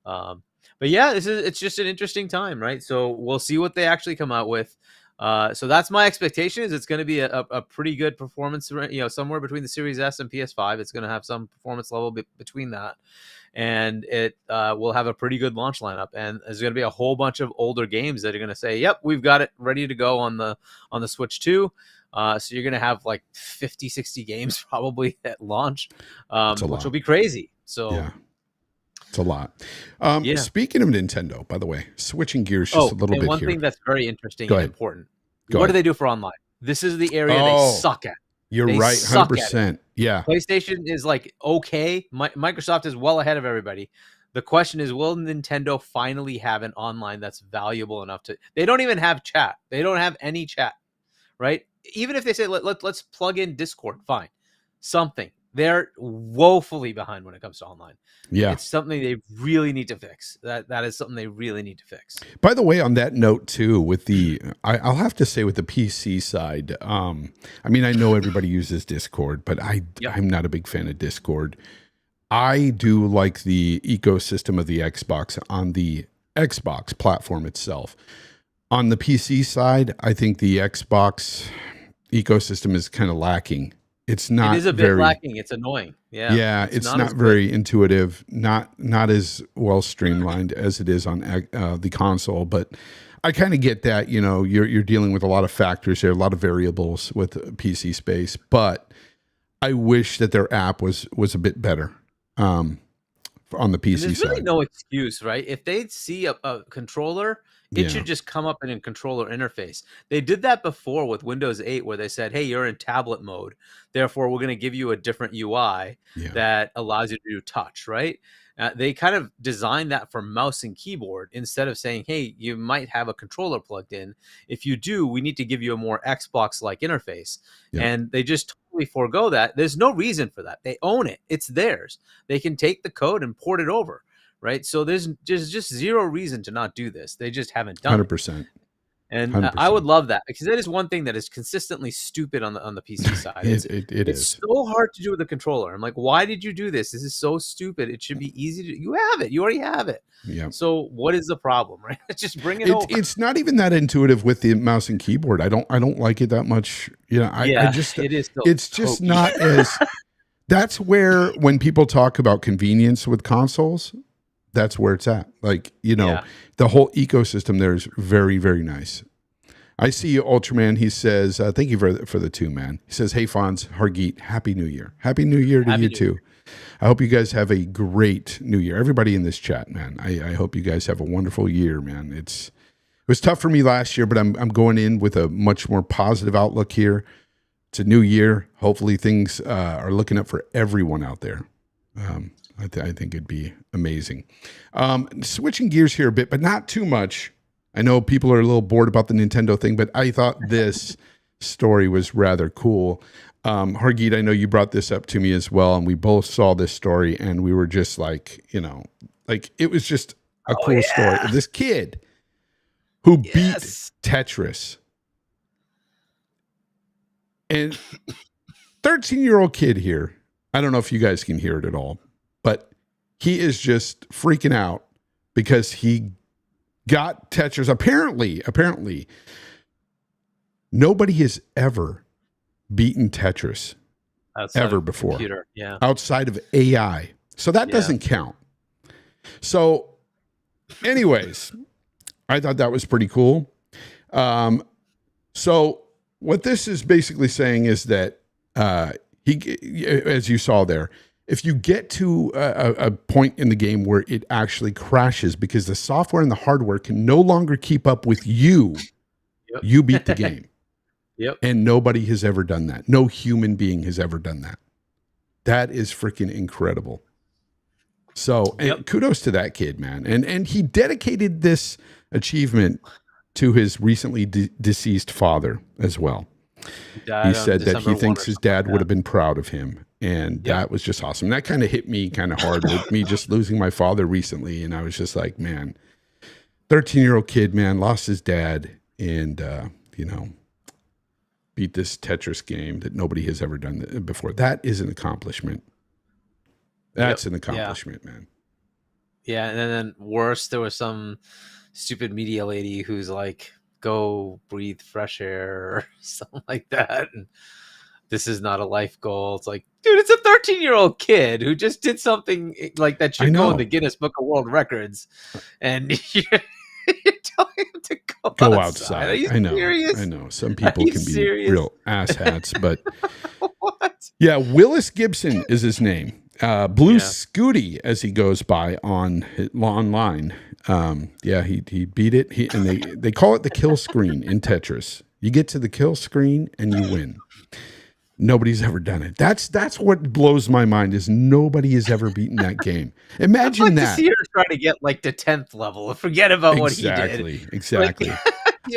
Speaker 2: but yeah, it's just an interesting time, right? So we'll see what they actually come out with. So that's my expectation is it's going to be a pretty good performance, you know, somewhere between the Series S and PS5. It's going to have some performance level between that. And it will have a pretty good launch lineup. And there's going to be a whole bunch of older games that are going to say, yep, we've got it ready to go on the Switch 2. So you're going to have like 50, 60 games probably at launch, which will be crazy. So
Speaker 1: yeah, it's a lot. Speaking of Nintendo, by the way, switching gears just a little bit
Speaker 2: one
Speaker 1: here.
Speaker 2: Thing that's very interesting and important.
Speaker 1: Go
Speaker 2: what
Speaker 1: ahead.
Speaker 2: do they do for online? This is the area they suck at.
Speaker 1: You're right, 100%. Yeah.
Speaker 2: PlayStation is like, okay. Microsoft is well ahead of everybody. The question is, will Nintendo finally have an online that's valuable enough to... They don't even have chat. They don't have any chat, right? Even if they say, let's plug in Discord, fine. Something. They're woefully behind when it comes to online.
Speaker 1: Yeah.
Speaker 2: It's something they really need to fix. That is something they really need to fix.
Speaker 1: By the way, on that note too, with the, I'll have to say with the PC side, I mean, I know everybody uses Discord, but I'm not a big fan of Discord. I do like the ecosystem of the Xbox on the Xbox platform itself. On the PC side, I think the Xbox ecosystem is kind of lacking. It's not.
Speaker 2: It is a bit lacking. It's annoying. Yeah.
Speaker 1: Yeah. It's not very intuitive. Not as well streamlined as it is on the console. But I kind of get that. You know, you're dealing with a lot of factors there, a lot of variables with PC space. But I wish that their app was a bit better. on the
Speaker 2: And
Speaker 1: PC
Speaker 2: there's really
Speaker 1: side.
Speaker 2: no excuse, right? If they see a controller, it
Speaker 1: Yeah.
Speaker 2: should just come up in a controller interface. They did that before with Windows 8, where they said, hey, you're in tablet mode. Therefore, we're going to give you a different UI
Speaker 1: Yeah.
Speaker 2: that allows you to do touch, right? They kind of designed that for mouse and keyboard instead of saying, hey, you might have a controller plugged in. If you do, we need to give you a more Xbox-like interface.
Speaker 1: Yeah.
Speaker 2: And they just totally forego that. There's no reason for that. They own it. It's theirs. They can take the code and port it over, right? So there's just zero reason to not do this. They just haven't done
Speaker 1: 100%.
Speaker 2: it. And
Speaker 1: 100%.
Speaker 2: I would love that, because that is one thing that is consistently stupid on the PC side.
Speaker 1: It
Speaker 2: It's
Speaker 1: is.
Speaker 2: so hard to do with a controller. I'm like, why did you do this? This is so stupid. It should be easy to. You have it. You already have it.
Speaker 1: Yeah.
Speaker 2: So what is the problem, right? Just bring it over.
Speaker 1: It's not even that intuitive with the mouse and keyboard. I don't like it that much. You know, I just
Speaker 2: it is.
Speaker 1: it's just not as. That's where, when people talk about convenience with consoles, that's where it's at. Like, you know, the whole ecosystem there is very, very nice. I see you, Ultraman. He says, thank you for the 2, man. He says, hey, Fonz, Hargeet, Happy New Year. Happy New Year to you too. I hope you guys have a great New Year. Everybody in this chat, man. I hope you guys have a wonderful year, man. It was tough for me last year, but I'm going in with a much more positive outlook here. It's a new year. Hopefully things are looking up for everyone out there. I think it'd be amazing. Switching gears here a bit, but not too much. I know people are a little bored about the Nintendo thing, but I thought this story was rather cool. Hargeet, I know you brought this up to me as well, and we both saw this story, and we were just like, you know, like it was just a cool story. This kid who beat Tetris. And 13-year-old kid here, I don't know if you guys can hear it at all, but he is just freaking out because he got Tetris. Apparently, nobody has ever beaten Tetris ever before.
Speaker 2: Computer. Yeah.
Speaker 1: Outside of AI. So that doesn't count. So anyways, I thought that was pretty cool. So what this is basically saying is that he, as you saw there, if you get to a point in the game where it actually crashes because the software and the hardware can no longer keep up with you, you beat the game. And nobody has ever done that. No human being has ever done that. That is freaking incredible. So kudos to that kid, man. And he dedicated this achievement to his recently deceased father as well. He said that he thinks his dad would have been proud of him. And that was just awesome. That kind of hit me kind of hard with me just losing my father recently. And I was just like, man, 13-year-old kid, man, lost his dad and, you know, beat this Tetris game that nobody has ever done before. That is an accomplishment. That's an accomplishment, man.
Speaker 2: Yeah. And then worse, there was some stupid media lady who's like, go breathe fresh air or something like that. And this is not a life goal. It's like, dude, it's a 13-year-old kid who just did something like that should go in the Guinness Book of World Records. And you're telling him to go outside. Are you serious?
Speaker 1: I know. Some people can be real asshats, but
Speaker 2: what?
Speaker 1: Yeah, Willis Gibson is his name. Blue Scooty, as he goes by online. He beat it. And they call it the kill screen in Tetris. You get to the kill screen and you win. Nobody's ever done it. That's what blows my mind is nobody has ever beaten that game. Imagine that.
Speaker 2: To see her trying to get like the 10th level. Forget about what he did.
Speaker 1: Exactly.
Speaker 2: Like,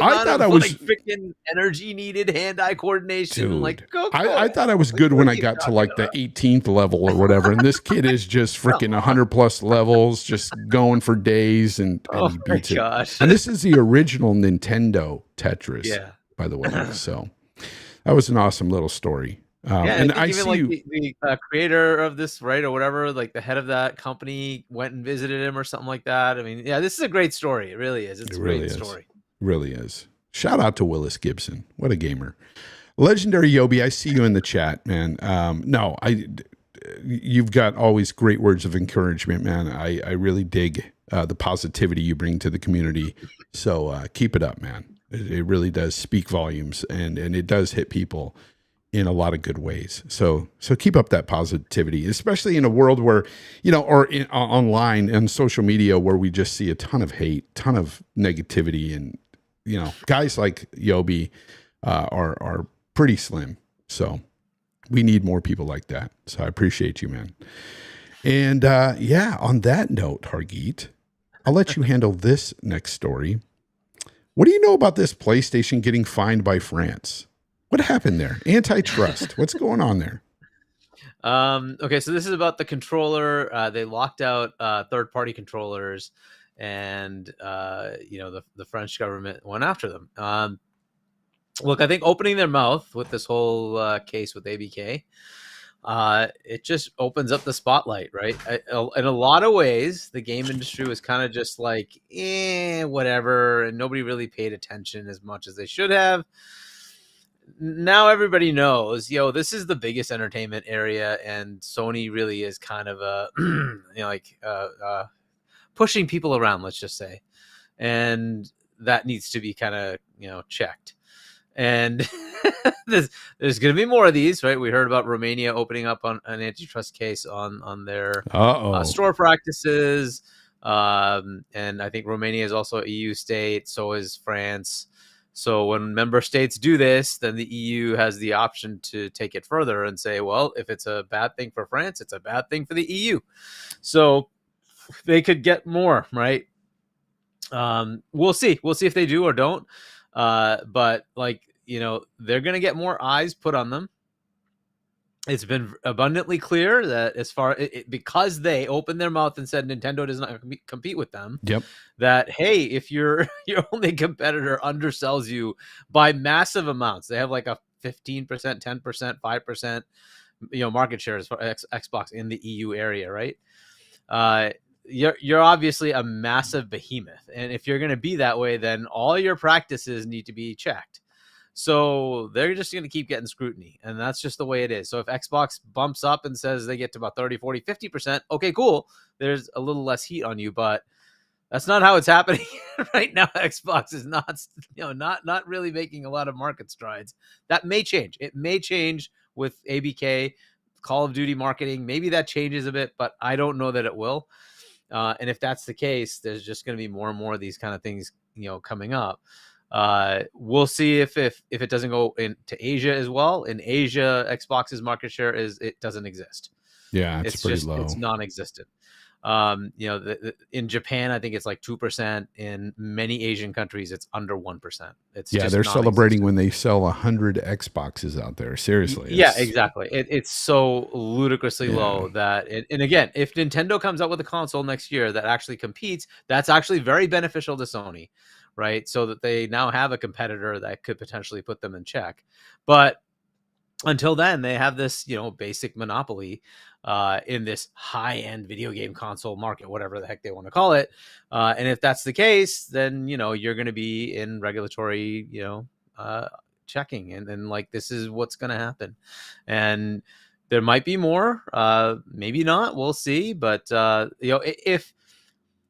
Speaker 1: I thought I was
Speaker 2: freaking energy needed, hand-eye coordination.
Speaker 1: Dude,
Speaker 2: like,
Speaker 1: I thought I was good when I got to like the 18th level or whatever, and this kid is just freaking 100+ levels, just going for days, and he beats it. And this is the original Nintendo Tetris, by the way. So that was an awesome little story.
Speaker 2: And I see like the creator of this, right, or whatever, like the head of that company went and visited him or something like that. I mean, this is a great story. It really is. It's a great story.
Speaker 1: Really is. Shout out to Willis Gibson. What a gamer. Legendary Yobi, I see you in the chat, man. You've got always great words of encouragement, man. I really dig the positivity you bring to the community. So keep it up, man. It really does speak volumes, and it does hit people in a lot of good ways. So keep up that positivity, especially in a world where, you know, or online and social media where we just see a ton of hate, ton of negativity, and, you know, guys like Yobi are pretty slim. So we need more people like that. So I appreciate you, man. And yeah, on that note, Hargeet, I'll let you handle this next story. What do you know about this PlayStation getting fined by France? What happened there? Antitrust. What's going on there?
Speaker 2: Okay, so this is about the controller. They locked out third-party controllers, and you know, the French government went after them. Look, I think opening their mouth with this whole case with ABK, it just opens up the spotlight, right? In a lot of ways, the game industry was kind of just like, whatever, and nobody really paid attention as much as they should have. Now everybody knows, this is the biggest entertainment area, and Sony really is kind of pushing people around, let's just say, and that needs to be kind of checked. And there's going to be more of these, right? We heard about Romania opening up on an antitrust case on their store practices, and I think Romania is also an EU state, so is France. So when member states do this, then the EU has the option to take it further and say, well, if it's a bad thing for France, it's a bad thing for the EU. So they could get more, right? We'll see. We'll see if they do or don't. But they're going to get more eyes put on them. It's been abundantly clear that because they opened their mouth and said Nintendo does not compete with them.
Speaker 1: Yep. That,
Speaker 2: hey, if your only competitor undersells you by massive amounts, they have like a 15%, 10%, 5%, market share as far as Xbox in the EU area, right? You're obviously a massive behemoth, and if you're going to be that way, then all your practices need to be checked. So they're just going to keep getting scrutiny, and that's just the way it is. So if Xbox bumps up and says they get to about 30, 40, 50%, okay, cool. There's a little less heat on you, but that's not how it's happening right now. Xbox is not really making a lot of market strides. That may change. It may change with ABK, Call of Duty marketing. Maybe that changes a bit, but I don't know that it will. And if that's the case, there's just going to be more and more of these kind of things, coming up. We'll see if it doesn't go into Asia as well. In Asia, Xbox's market share doesn't exist.
Speaker 1: Yeah, it's pretty low.
Speaker 2: It's non-existent. In Japan, I think it's like 2%. In many Asian countries, it's under 1%.
Speaker 1: They're celebrating when they sell 100 Xboxes out there. Seriously.
Speaker 2: Yeah, exactly. It's so ludicrously low that and again, if Nintendo comes out with a console next year that actually competes, that's actually very beneficial to Sony, right? So that they now have a competitor that could potentially put them in check. But until then, they have this, basic monopoly in this high-end video game console market, whatever the heck they want to call it. And if that's the case, then, you're going to be in regulatory, checking. And then, this is what's going to happen. And there might be more, maybe not. We'll see. But, if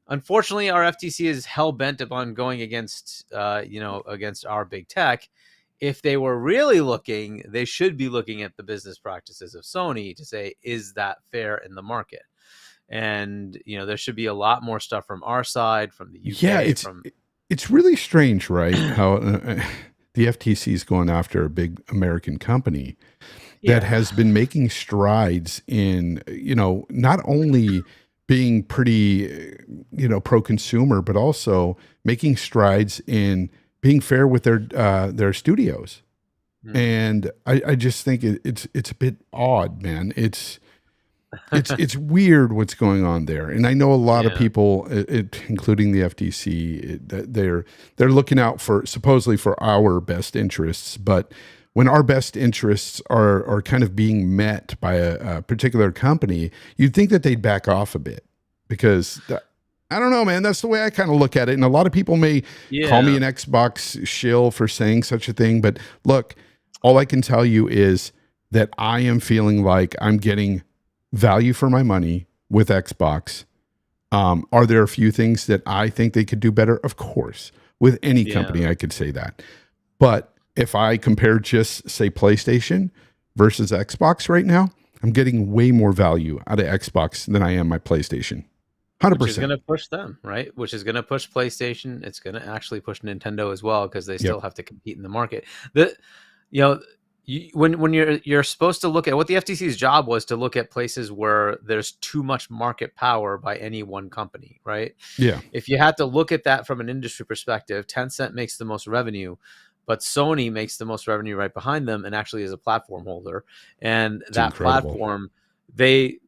Speaker 2: unfortunately our FTC is hell-bent upon going against, against our big tech, if they were really looking, they should be looking at the business practices of Sony to say, is that fair in the market? And, there should be a lot more stuff from our side, from the UK.
Speaker 1: Yeah, it's really strange, right? How the FTC is going after a big American company that has been making strides in, not only being pretty, pro-consumer, but also making strides in being fair with their studios. And I just think it's a bit odd, man. It's weird what's going on there. And I know a lot of people, including the FTC, they're looking out supposedly for our best interests. But when our best interests are kind of being met by a particular company, you'd think that they'd back off a bit, because I don't know, man. That's the way I kind of look at it. And a lot of people may call me an Xbox shill for saying such a thing. But look, all I can tell you is that I am feeling like I'm getting value for my money with Xbox. Are there a few things that I think they could do better? Of course. With any company, I could say that. But if I compare just, say, PlayStation versus Xbox right now, I'm getting way more value out of Xbox than I am my PlayStation. 100%.
Speaker 2: Which is going to push them, right? Which is going to push PlayStation. It's going to actually push Nintendo as well because they still have to compete in the market. You know, when you're supposed to look at what the FTC's job was, to look at places where there's too much market power by any one company, right?
Speaker 1: Yeah.
Speaker 2: If you had to look at that from an industry perspective, Tencent makes the most revenue, but Sony makes the most revenue right behind them, and actually is a platform holder. And
Speaker 1: It's
Speaker 2: that
Speaker 1: incredible.
Speaker 2: platform, they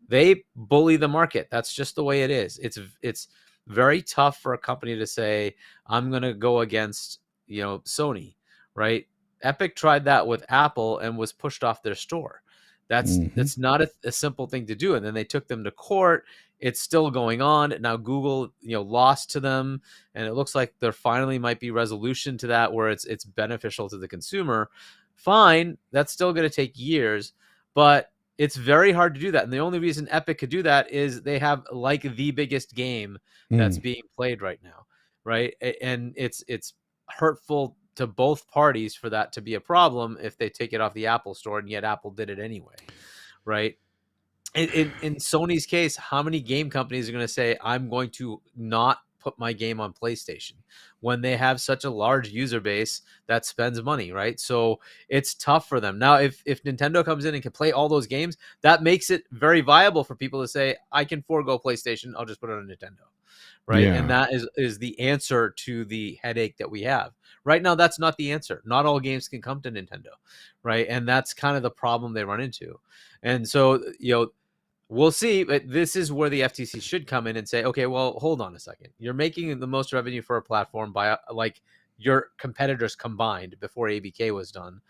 Speaker 2: bully the market. That's just the way it is. It's very tough for a company to say, I'm going to go against, Sony, right? Epic tried that with Apple and was pushed off their store. That's not a simple thing to do. And then they took them to court. It's still going on. Now Google, lost to them, and it looks like there finally might be resolution to that where it's beneficial to the consumer. Fine, that's still going to take years, but it's very hard to do that. And the only reason Epic could do that is they have like the biggest game that's being played right now, right? And it's hurtful to both parties for that to be a problem if they take it off the Apple store, and yet Apple did it anyway, right? In Sony's case, how many game companies are going to say, I'm going to not put my game on PlayStation, when they have such a large user base that spends money, right? So it's tough for them. Now, if Nintendo comes in and can play all those games, that makes it very viable for people to say, I can forego PlayStation, I'll just put it on Nintendo, right?
Speaker 1: Yeah.
Speaker 2: And that is the answer to the headache that we have. Right now, that's not the answer. Not all games can come to Nintendo, right? And that's kind of the problem they run into. And so, we'll see, but this is where the FTC should come in and say, okay, well, hold on a second. You're making the most revenue for a platform by like your competitors combined before ABK was done.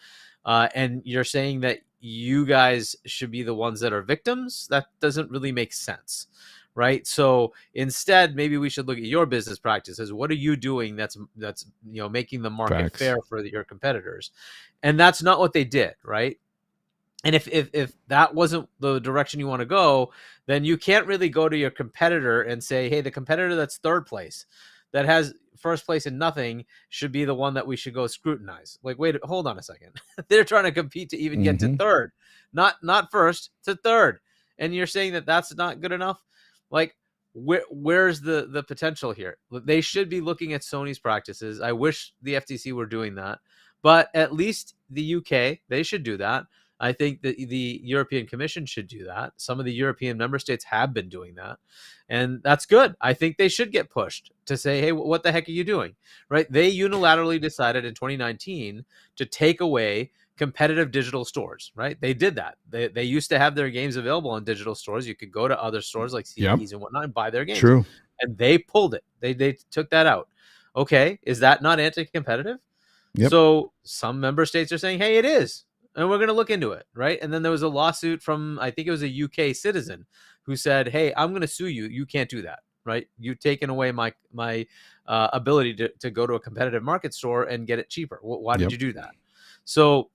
Speaker 2: And you're saying that you guys should be the ones that are victims. That doesn't really make sense, right? So instead, maybe we should look at your business practices. What are you doing that's making the market
Speaker 1: Facts.
Speaker 2: fair for your competitors? And that's not what they did, right? And if that wasn't the direction you want to go, then you can't really go to your competitor and say, hey, the competitor that's third place, that has first place in nothing, should be the one that we should go scrutinize. Like, wait, hold on a second. They're trying to compete to even get to third, not first, to third. And you're saying that that's not good enough? Like, where's the potential here? They should be looking at Sony's practices. I wish the FTC were doing that, but at least the UK, they should do that. I think that the European Commission should do that. Some of the European member states have been doing that, and that's good. I think they should get pushed to say, hey, what the heck are you doing? Right? They unilaterally decided in 2019 to take away competitive digital stores, right? They did that. They used to have their games available on digital stores. You could go to other stores like CDs and whatnot and buy their games.
Speaker 1: True.
Speaker 2: And they pulled it. They took that out. Okay, is that not anti-competitive?
Speaker 1: Yep.
Speaker 2: So some member states are saying, hey, it is. And we're going to look into it, right? And then there was a lawsuit from, I think it was a UK citizen who said, hey, I'm going to sue you. You can't do that, right? You've taken away my ability to go to a competitive market store and get it cheaper. Why did you do that? So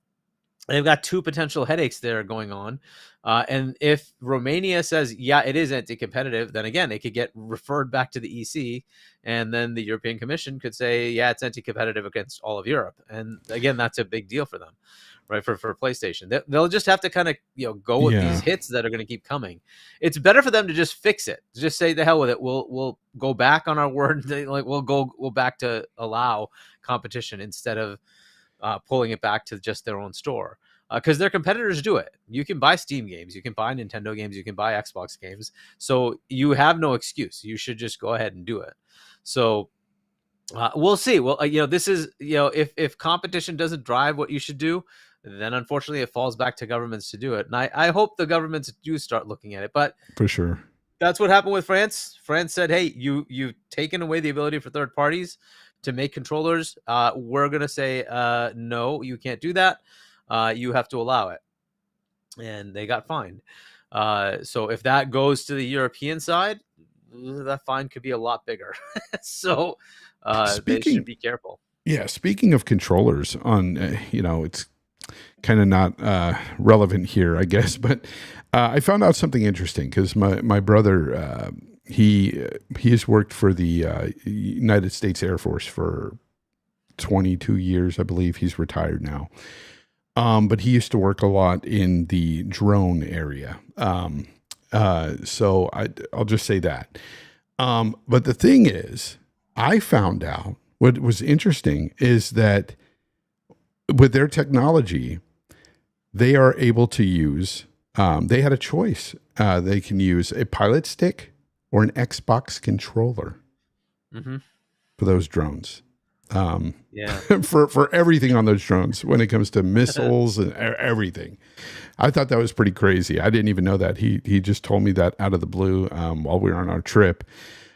Speaker 2: they've got two potential headaches there going on. And if Romania says, yeah, it is anti-competitive, then again, it could get referred back to the EC. And then the European Commission could say, yeah, it's anti-competitive against all of Europe. And again, that's a big deal for them, right? For PlayStation. They'll just have to kind of, go with these hits that are going to keep coming. It's better for them to just fix it. Just say the hell with it. We'll go back on our word. We'll go back to allow competition instead of pulling it back to just their own store. Because their competitors do it. You can buy Steam games, you can buy Nintendo games, you can buy Xbox games. So you have no excuse. You should just go ahead and do it. So we'll see. Well, this is, if competition doesn't drive what you should do, then unfortunately it falls back to governments to do it. And I hope the governments do start looking at it. But
Speaker 1: for sure,
Speaker 2: that's what happened with France. France said, hey, you've taken away the ability for third parties to make controllers. We're going to say, no, you can't do that. You have to allow it. And they got fined. So if that goes to the European side, that fine could be a lot bigger. So they should be careful.
Speaker 1: Yeah. Speaking of controllers on, it's kind of not relevant here, I guess, but I found out something interesting because my brother, he has worked for the United States Air Force for 22 years, I believe. He's retired now. But he used to work a lot in the drone area. So I'll just say that. But the thing is, I found out what was interesting is that with their technology, they are able to use, they had a choice. They can use a pilot stick or an Xbox controller for those drones.
Speaker 2: Yeah.
Speaker 1: for everything on those drones when it comes to missiles and everything. I thought that was pretty crazy. I didn't even know that. He just told me that out of the blue while we were on our trip.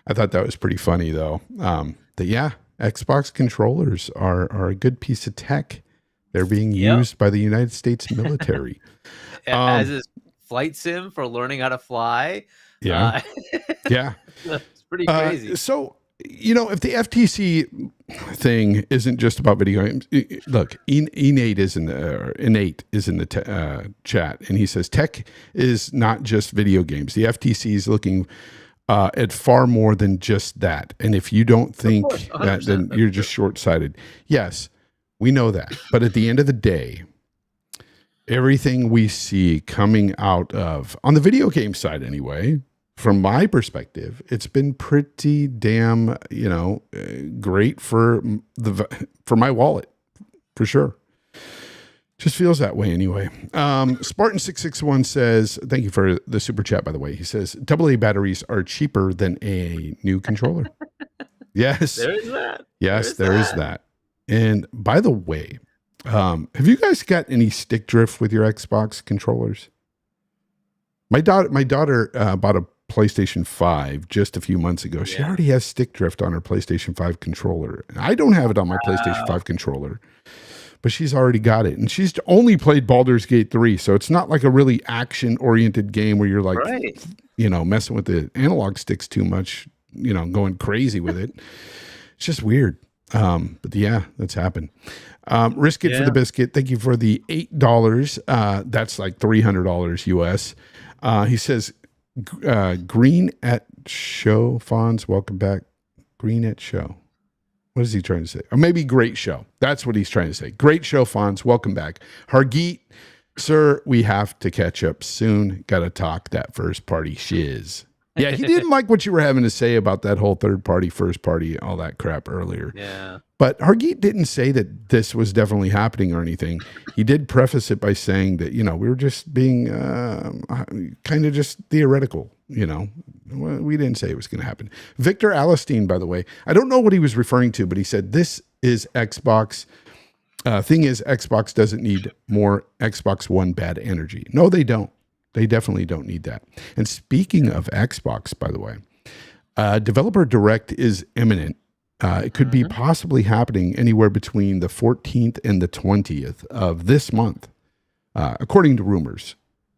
Speaker 1: I thought that was pretty funny though. That yeah, Xbox controllers are a good piece of tech. They're being used by the United States military.
Speaker 2: As is flight sim for learning how to fly.
Speaker 1: Yeah. Yeah.
Speaker 2: It's pretty crazy.
Speaker 1: So, if the FTC thing isn't just about video games, look, Innate is in the chat, and he says tech is not just video games. The FTC is looking at far more than just that. And if you don't think that, then you're just short-sighted. Yes, we know that. But at the end of the day, everything we see coming out of, on the video game side anyway, from my perspective, it's been pretty damn, great for my wallet, for sure. Just feels that way anyway. Spartan661 says, thank you for the super chat, by the way. He says, AA batteries are cheaper than a new controller. Yes.
Speaker 2: There is that.
Speaker 1: Yes, there is that. And by the way, have you guys got any stick drift with your Xbox controllers? My daughter bought a PlayStation 5 just a few months ago. She already has stick drift on her PlayStation 5 controller. I don't have it on my PlayStation 5 controller, but she's already got it. And she's only played Baldur's Gate 3, so it's not like a really action-oriented game where you're like, messing with the analog sticks too much, going crazy with it. It's just weird. But yeah, that's happened. Risk it for the biscuit. Thank you for the $8. That's like $300 US. He says, green at show. Fonz, welcome back. Green at show. What is he trying to say? Or maybe great show. That's what he's trying to say. Great show, Fonz. Welcome back. Hargeet, sir, we have to catch up soon. Got to talk that first party shiz. Yeah, he didn't like what you were having to say about that whole third party, first party, all that crap earlier.
Speaker 2: Yeah.
Speaker 1: But Hargeet didn't say that this was definitely happening or anything. He did preface it by saying that, we were just being kind of just theoretical, We didn't say it was going to happen. Victor Alistine, by the way, I don't know what he was referring to, but he said this is Xbox. Thing is, Xbox doesn't need more Xbox One bad energy. No, they don't. They definitely don't need that. And speaking of Xbox, by the way, Developer Direct is imminent. It could be possibly happening anywhere between the 14th and the 20th of this month, according to rumors.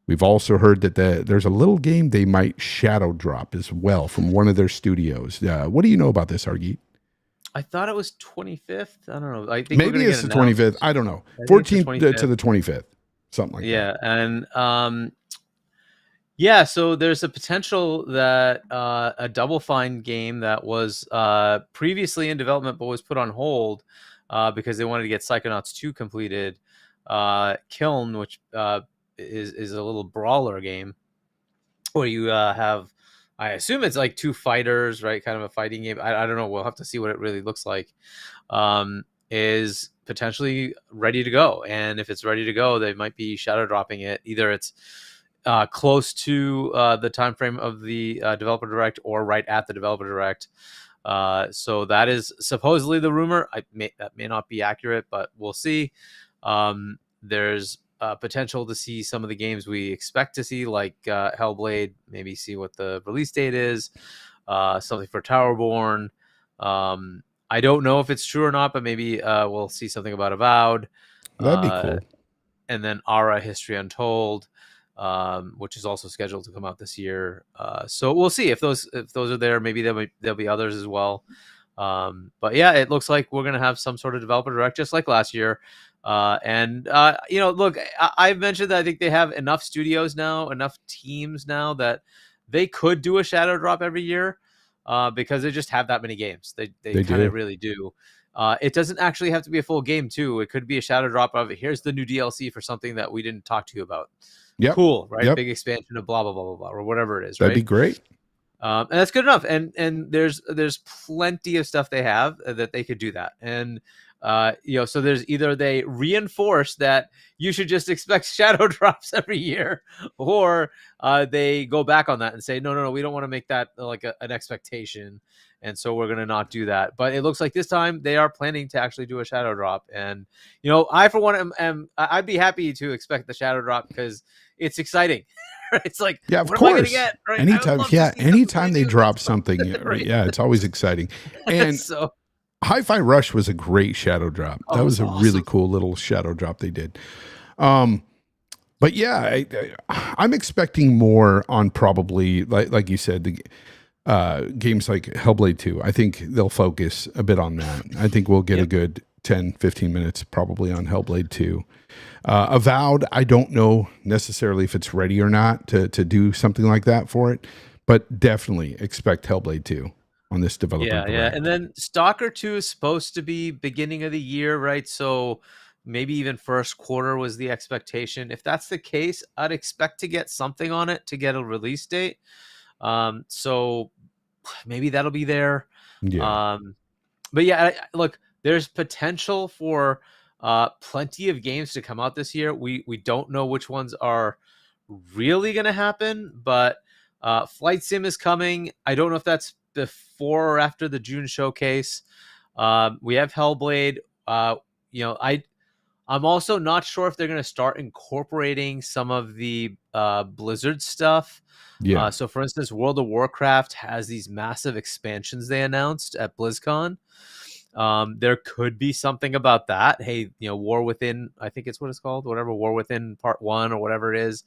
Speaker 1: We've also heard that there's a little game they might shadow drop as well from one of their studios. What do you know about this, Hargeet?
Speaker 2: I thought it was 25th. I don't know. I think
Speaker 1: maybe it's the 25th. I don't know. 14th to the 25th, something like that.
Speaker 2: Yeah, and so there's a potential that a Double Fine game that was previously in development but was put on hold because they wanted to get Psychonauts 2 completed. Kiln, which is a little brawler game where you have, I assume it's like two fighters, right? Kind of a fighting game. I don't know. We'll have to see what it really looks like. Is potentially ready to go. And if it's ready to go, they might be shadow dropping it. Either it's close to the time frame of the Developer Direct or right at the Developer Direct. So that is supposedly the rumor. That may not be accurate, but we'll see. There's potential to see some of the games we expect to see, like Hellblade, maybe see what the release date is, something for Towerborn. I don't know if it's true or not, but maybe we'll see something about Avowed.
Speaker 1: That'd be cool.
Speaker 2: And then Ara History Untold, which is also scheduled to come out this year. So we'll see if those are there. Maybe there'll be others as well. But yeah, it looks like we're gonna have some sort of Developer Direct just like last year. Look, I've mentioned that I think they have enough studios now, enough teams now that they could do a shadow drop every year because they just have that many games. They kind of really do. It doesn't actually have to be a full game too. It could be a shadow drop of here's the new DLC for something that we didn't talk to you about.
Speaker 1: Yep.
Speaker 2: Cool, right?
Speaker 1: Yep.
Speaker 2: Big expansion of blah blah blah blah blah or whatever it is.
Speaker 1: That'd
Speaker 2: right?
Speaker 1: be great.
Speaker 2: And that's good enough. And there's plenty of stuff they have that they could do that. And so there's either they reinforce that you should just expect shadow drops every year, or they go back on that and say no, we don't want to make that like an expectation, and so we're gonna not do that. But it looks like this time they are planning to actually do a shadow drop, and I for one I'd be happy to expect the shadow drop because it's exciting. It's like,
Speaker 1: yeah, of
Speaker 2: what
Speaker 1: course.
Speaker 2: am I gonna get? Right?
Speaker 1: Anytime they drop something,
Speaker 2: right.
Speaker 1: Yeah, it's always exciting. And
Speaker 2: so,
Speaker 1: Hi-Fi Rush was a great shadow drop. That was a really cool little shadow drop they did. But yeah, I'm expecting more on probably like you said, the games like Hellblade 2. I think they'll focus a bit on that. I think we'll get a good 10, 15 minutes probably on Hellblade 2. Avowed, I don't know necessarily if it's ready or not to do something like that for it, but definitely expect Hellblade 2 on this developer.
Speaker 2: Yeah. And then Stalker 2 is supposed to be beginning of the year, right? So maybe even first quarter was the expectation. If that's the case, I'd expect to get something on it to get a release date. So maybe that'll be there.
Speaker 1: Yeah.
Speaker 2: But yeah, look, there's potential for plenty of games to come out this year. We don't know which ones are really going to happen, but Flight Sim is coming. I don't know if that's before or after the June showcase. We have Hellblade. I'm also not sure if they're going to start incorporating some of the Blizzard stuff.
Speaker 1: Yeah.
Speaker 2: So for instance, World of Warcraft has these massive expansions they announced at BlizzCon. There could be something about that. Hey, War Within, I think it's what it's called, whatever, War Within Part 1 or whatever it is,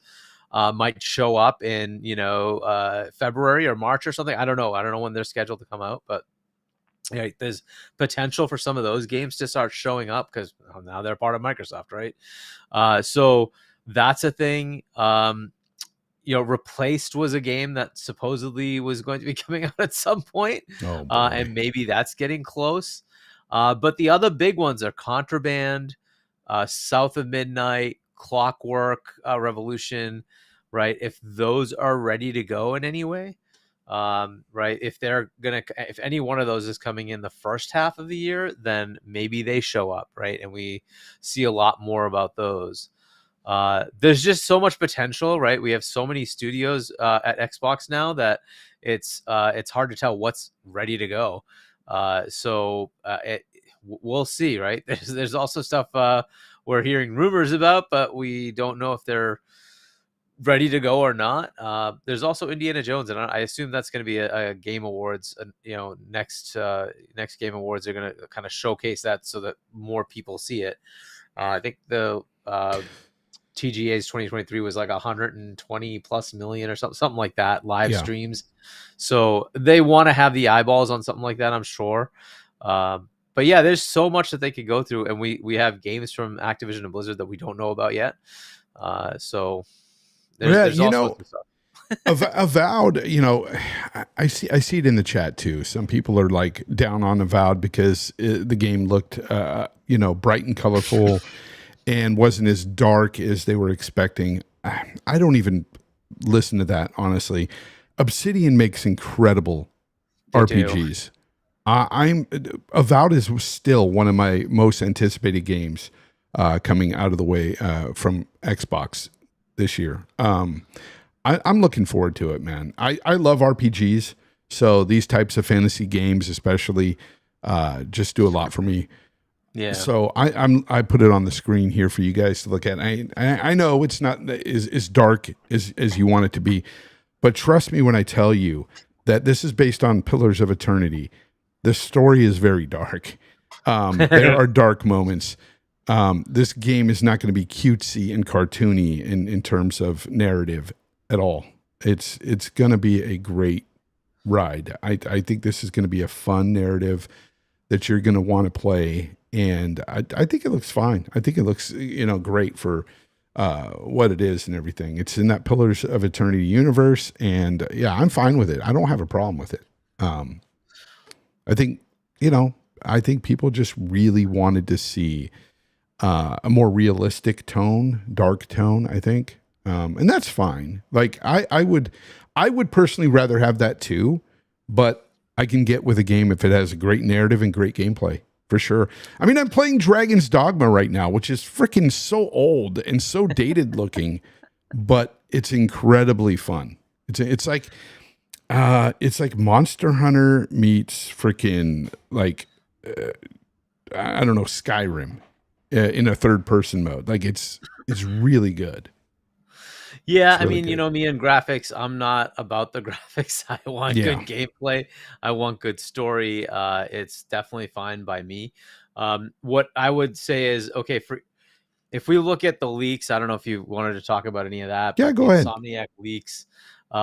Speaker 2: might show up in, February or March or something. I don't know when they're scheduled to come out, but there's potential for some of those games to start showing up because now they're part of Microsoft, right? So that's a thing. Replaced was a game that supposedly was going to be coming out at some point. And maybe that's getting close. But the other big ones are Contraband, South of Midnight, Clockwork Revolution, right? If those are ready to go in any way, right? If any one of those is coming in the first half of the year, then maybe they show up, right? And we see a lot more about those. There's just so much potential, right? We have so many studios at Xbox now that it's hard to tell what's ready to go. We'll see, right? There's also stuff we're hearing rumors about, but we don't know if they're ready to go or not. There's also Indiana Jones, and I assume that's going to be a Game Awards. Next Game Awards, they're going to kind of showcase that so that more people see it. I think the TGA's 2023 was like 120 plus million or something like that live streams. So they want to have the eyeballs on something like that, I'm sure. But yeah, there's so much that they could go through, and we have games from Activision and Blizzard that we don't know about yet. So there's also stuff.
Speaker 1: Avowed, I see it in the chat too. Some people are like down on Avowed because the game looked bright and colorful and wasn't as dark as they were expecting. I don't even listen to that, honestly. Obsidian makes incredible RPGs. Avowed is still one of my most anticipated games coming out of the way from Xbox this year. I'm looking forward to it, man. I love RPGs, so these types of fantasy games especially just do a lot for me.
Speaker 2: Yeah.
Speaker 1: So I put it on the screen here for you guys to look at. I know it's not as dark as you want it to be, but trust me when I tell you that this is based on Pillars of Eternity. The story is very dark. There are dark moments. This game is not going to be cutesy and cartoony in terms of narrative at all. It's going to be a great ride. I think this is going to be a fun narrative that you're going to want to play. And I think it looks fine. I think it looks, great for what it is and everything. It's in that Pillars of Eternity universe. And yeah, I'm fine with it. I don't have a problem with it. I think, I think people just really wanted to see a more realistic tone, dark tone, I think. And that's fine. Like I would personally rather have that too, but I can get with a game if it has a great narrative and great gameplay, for sure. I mean, I'm playing Dragon's Dogma right now, which is freaking so old and so dated looking, but it's incredibly fun. It's like Monster Hunter meets freaking like I don't know, Skyrim in a third person mode. Like it's really good.
Speaker 2: Yeah,
Speaker 1: Really
Speaker 2: I mean,
Speaker 1: good.
Speaker 2: me and graphics, I'm not about the graphics. I want good gameplay. I want good story. It's definitely fine by me. What I would say is, okay, if we look at the leaks, I don't know if you wanted to talk about any of that.
Speaker 1: Yeah,
Speaker 2: but
Speaker 1: go
Speaker 2: the
Speaker 1: ahead.
Speaker 2: Insomniac leaks, we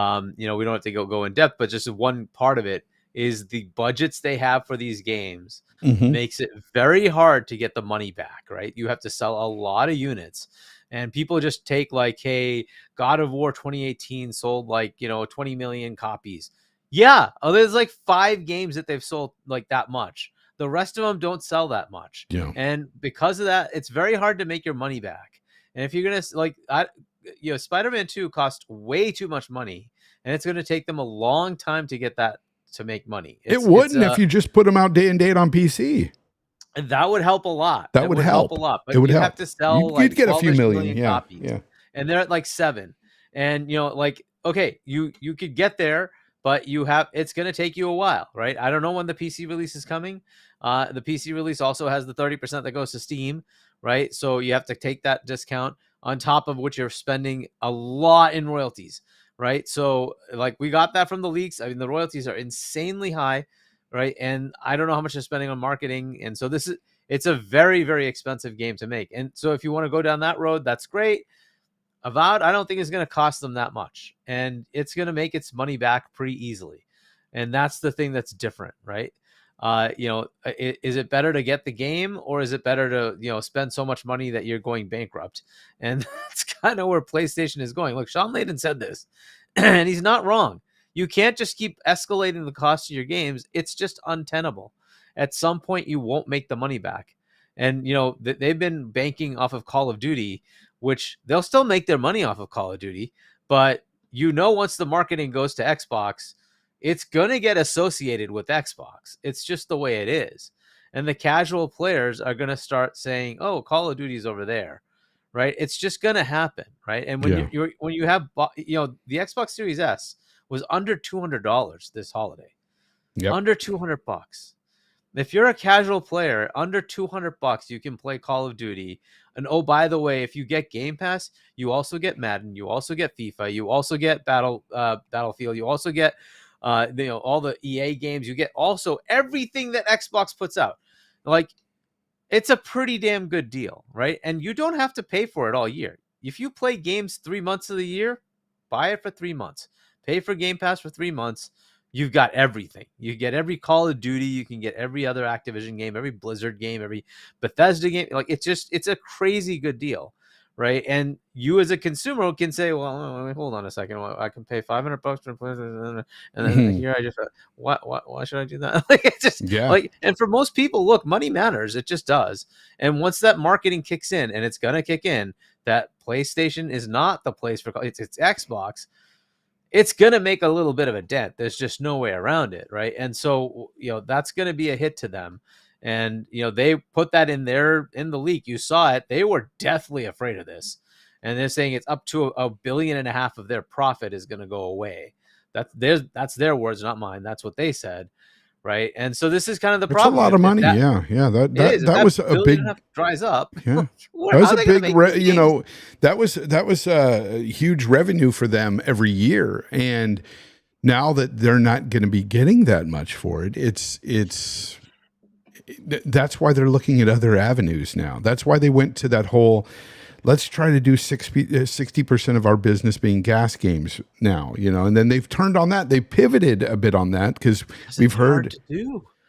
Speaker 2: don't have to go in depth, but just one part of it is the budgets they have for these games makes it very hard to get the money back, right? You have to sell a lot of units. And people just take like, hey, God of War 2018 sold like, 20 million copies. Yeah, there's like 5 games that they've sold like that much. The rest of them don't sell that much.
Speaker 1: Yeah.
Speaker 2: And because of that, it's very hard to make your money back. And if you're going to Spider-Man 2 cost way too much money, and it's going to take them a long time to get that to make money.
Speaker 1: It wouldn't if you just put them out day and date on PC.
Speaker 2: And that would help a lot.
Speaker 1: That would help
Speaker 2: a lot. But
Speaker 1: it would
Speaker 2: you
Speaker 1: help.
Speaker 2: have to sell
Speaker 1: You'd get a few million
Speaker 2: copies.
Speaker 1: Yeah.
Speaker 2: And they're at like 7. And okay, you could get there, but it's going to take you a while, right? I don't know when the PC release is coming. The PC release also has the 30% that goes to Steam, right? So you have to take that discount on top of which you're spending a lot in royalties, right? So like we got that from the leaks. I mean, the royalties are insanely high, right? And I don't know how much they're spending on marketing. And so it's a very, very expensive game to make. And so if you want to go down that road, that's great. Avowed, I don't think it's going to cost them that much. And it's going to make its money back pretty easily. And that's the thing that's different, right? Is it better to get the game, or is it better to, spend so much money that you're going bankrupt? And that's kind of where PlayStation is going. Look, Sean Layden said this, and he's not wrong. You can't just keep escalating the cost of your games. It's just untenable. At some point, you won't make the money back. And, they've been banking off of Call of Duty, which they'll still make their money off of Call of Duty. But, once the marketing goes to Xbox, it's going to get associated with Xbox. It's just the way it is. And the casual players are going to start saying, oh, Call of Duty's over there, right? It's just going to happen, right? And when you have, the Xbox Series S was under $200 this holiday.
Speaker 1: Yep.
Speaker 2: Under $200. If you're a casual player, under $200, you can play Call of Duty. And oh, by the way, if you get Game Pass, you also get Madden, you also get FIFA, you also get Battlefield, you also get all the EA games. You get also everything that Xbox puts out. Like, it's a pretty damn good deal, right? And you don't have to pay for it all year. If you play games 3 months of the year, buy it for 3 months. Pay for Game Pass for 3 months. You've got everything. You get every Call of Duty. You can get every other Activision game, every Blizzard game, every Bethesda game. Like, it's a crazy good deal, right? And you as a consumer can say, well, hold on a second. Well, I can pay $500 for Blizzard, and then here I just why should I do that? Like, it's just and for most people, look, money matters. It just does. And once that marketing kicks in, and it's gonna kick in, that PlayStation is not the place for it's Xbox. It's going to make a little bit of a dent. There's just no way around it, right? And so, that's going to be a hit to them. And, they put that in the leak. You saw it. They were deathly afraid of this. And they're saying it's up to $1.5 billion of their profit is going to go away. That's their words, not mine. That's what they said. Right. And so this is kind of the problem.
Speaker 1: It's a lot of money. Yeah. That was a big
Speaker 2: dries up.
Speaker 1: Yeah. That was a big, that was a huge revenue for them every year. And now that they're not going to be getting that much for it, that's why they're looking at other avenues now. That's why they went to that whole, let's try to do 60% of our business being gas games now, and then they've turned on that. They pivoted a bit on that because we've heard,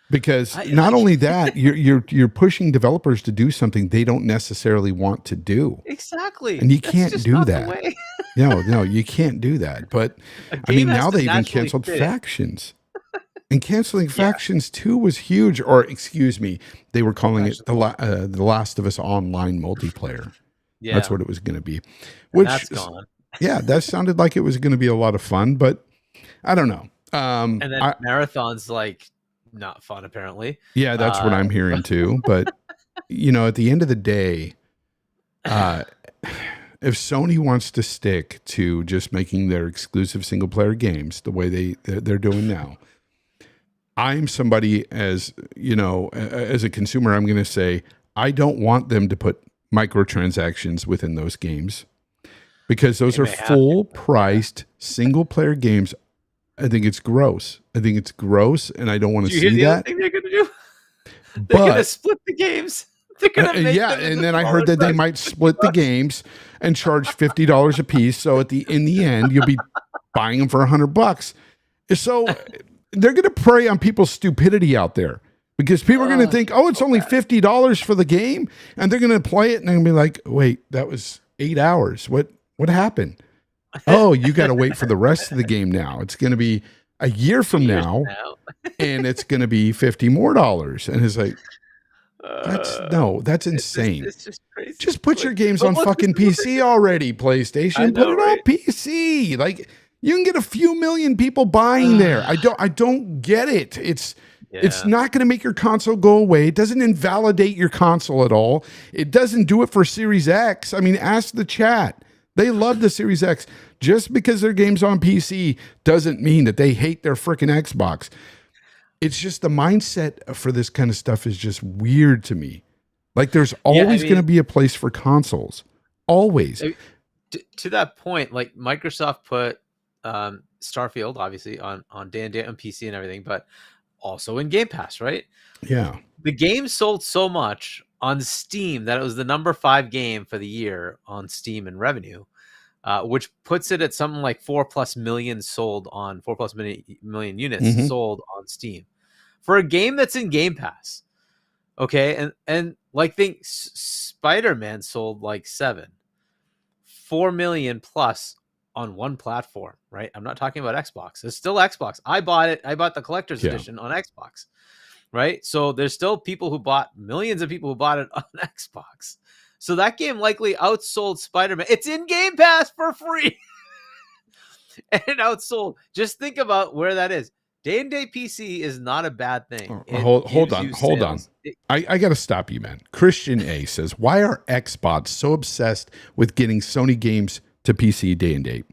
Speaker 1: because not only that, you're pushing developers to do something they don't necessarily want to do.
Speaker 2: Exactly.
Speaker 1: And you can't do that. No, you can't do that. But I mean, now they even canceled factions. And canceling Factions 2 was huge. Or, excuse me, they were calling it the Last of Us Online multiplayer.
Speaker 2: Yeah.
Speaker 1: That's what it was going to be.
Speaker 2: Which, that's gone.
Speaker 1: Yeah, that sounded like it was going to be a lot of fun, but I don't know.
Speaker 2: And then Marathon's like not fun, apparently.
Speaker 1: Yeah, that's what I'm hearing too. But, you know, at the end of the day, if Sony wants to stick to just making their exclusive single player games the way they're doing now, I'm somebody, as you know, as a consumer, I'm going to say I don't want them to put microtransactions within those games, because those are full priced single player games. I think it's gross. And I don't want to see that.
Speaker 2: Thing they're going to do? They're going to split the games. They're going to make them
Speaker 1: and then I heard that they might split the games and charge $50 a piece. So in the end, you'll be buying them for $100. So they're going to prey on people's stupidity out there, because people are going to think, oh, it's only $50 for the game, and they're going to play it and they're going to be like, wait, that was 8 hours. What happened? Oh, you got to wait for the rest of the game now. It's going to be a year from now, and it's going to be $50 more. And it's like, that's insane.
Speaker 2: It's just crazy.
Speaker 1: Just put your games on fucking PC already, PlayStation. Put it on PC. Like, you can get a few million people buying there. I don't get it. It's not going to make your console go away. It doesn't invalidate your console at all. It doesn't do it for Series X. I mean, ask the chat. They love the Series X. Just because their game's on PC doesn't mean that they hate their freaking Xbox. It's just the mindset for this kind of stuff is just weird to me. Like, there's always going to be a place for consoles. Always.
Speaker 2: To that point, like, Microsoft put Starfield, obviously, on day and date on PC and everything, but also in Game Pass, right?
Speaker 1: Yeah.
Speaker 2: The game sold so much on Steam that it was the number 5 game for the year on Steam in revenue, which puts it at something like 4+ million units sold on Steam for a game that's in Game Pass. Okay. And like, think Spider-Man sold like 4 million plus on one platform, right? I'm not talking about Xbox. It's still Xbox. I bought it. I bought the collector's edition on Xbox. Right. So there's still millions of people who bought it on Xbox. So that game likely outsold Spider-Man. It's in Game Pass for free. And it outsold. Just think about where that is. Day and date PC is not a bad thing.
Speaker 1: Hold on. I got to stop you, man. Christian A says, why are Xbots so obsessed with getting Sony games to PC day and date?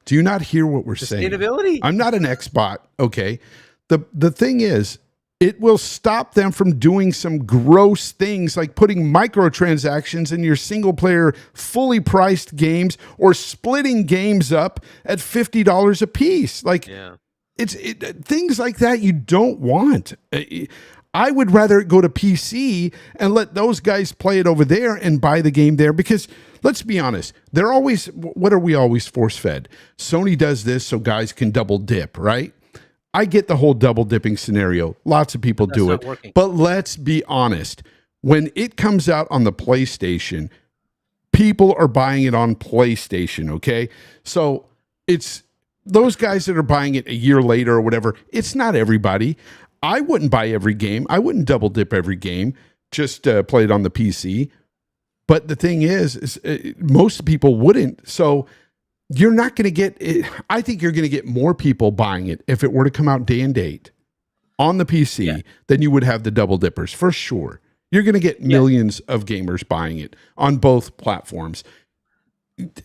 Speaker 1: Do you not hear what we're saying?
Speaker 2: Sustainability.
Speaker 1: I'm not an Xbot. Okay. The thing is, it will stop them from doing some gross things like putting microtransactions in your single player fully priced games, or splitting games up at $50 a piece. Like, things like that you don't want. I would rather go to PC and let those guys play it over there and buy the game there, because let's be honest, what are we always force fed? Sony does this so guys can double dip, right? I get the whole double dipping scenario. Lots of people do it. Working. But let's be honest. When it comes out on the PlayStation, people are buying it on PlayStation, okay? So it's those guys that are buying it a year later or whatever. It's not everybody. I wouldn't buy every game. I wouldn't double dip every game. Just play it on the PC. But the thing is most people wouldn't. So you're not going to get it. I think you're going to get more people buying it if it were to come out day and date on the PC than you would have the double dippers, for sure. You're going to get millions of gamers buying it on both platforms.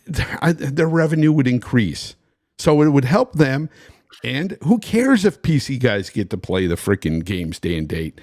Speaker 1: Their revenue would increase. So it would help them. And who cares if PC guys get to play the freaking games day and date?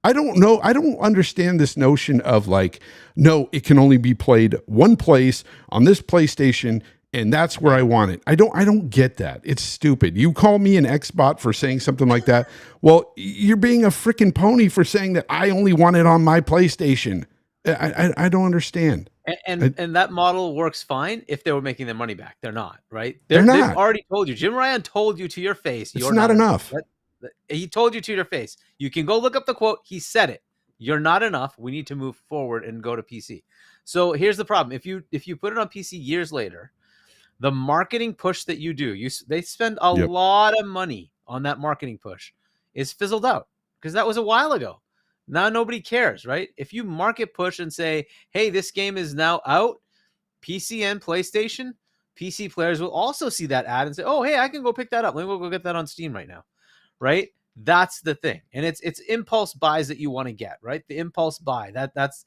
Speaker 1: I don't know. I don't understand this notion of like, no, it can only be played one place on this PlayStation, and that's where I want it. I don't get that. It's stupid. You call me an Xbot for saying something like that. Well, you're being a freaking pony for saying that I only want it on my PlayStation. I don't understand.
Speaker 2: And that model works fine if they were making their money back. They're not, right?
Speaker 1: They're not.
Speaker 2: They've already told you. Jim Ryan told you to your face.
Speaker 1: It's not enough.
Speaker 2: He told you to your face. You can go look up the quote. He said it. You're not enough. We need to move forward and go to PC. So here's the problem. If you put it on PC years later, the marketing push that you do, they spend a lot of money on that marketing push. is fizzled out because that was a while ago. Now nobody cares, right? If you market push and say, hey, this game is now out, PC and PlayStation, PC players will also see that ad and say, oh, hey, I can go pick that up. Let me go get that on Steam right now, right? That's the thing. And it's impulse buys that you want to get, right? The impulse buy, that's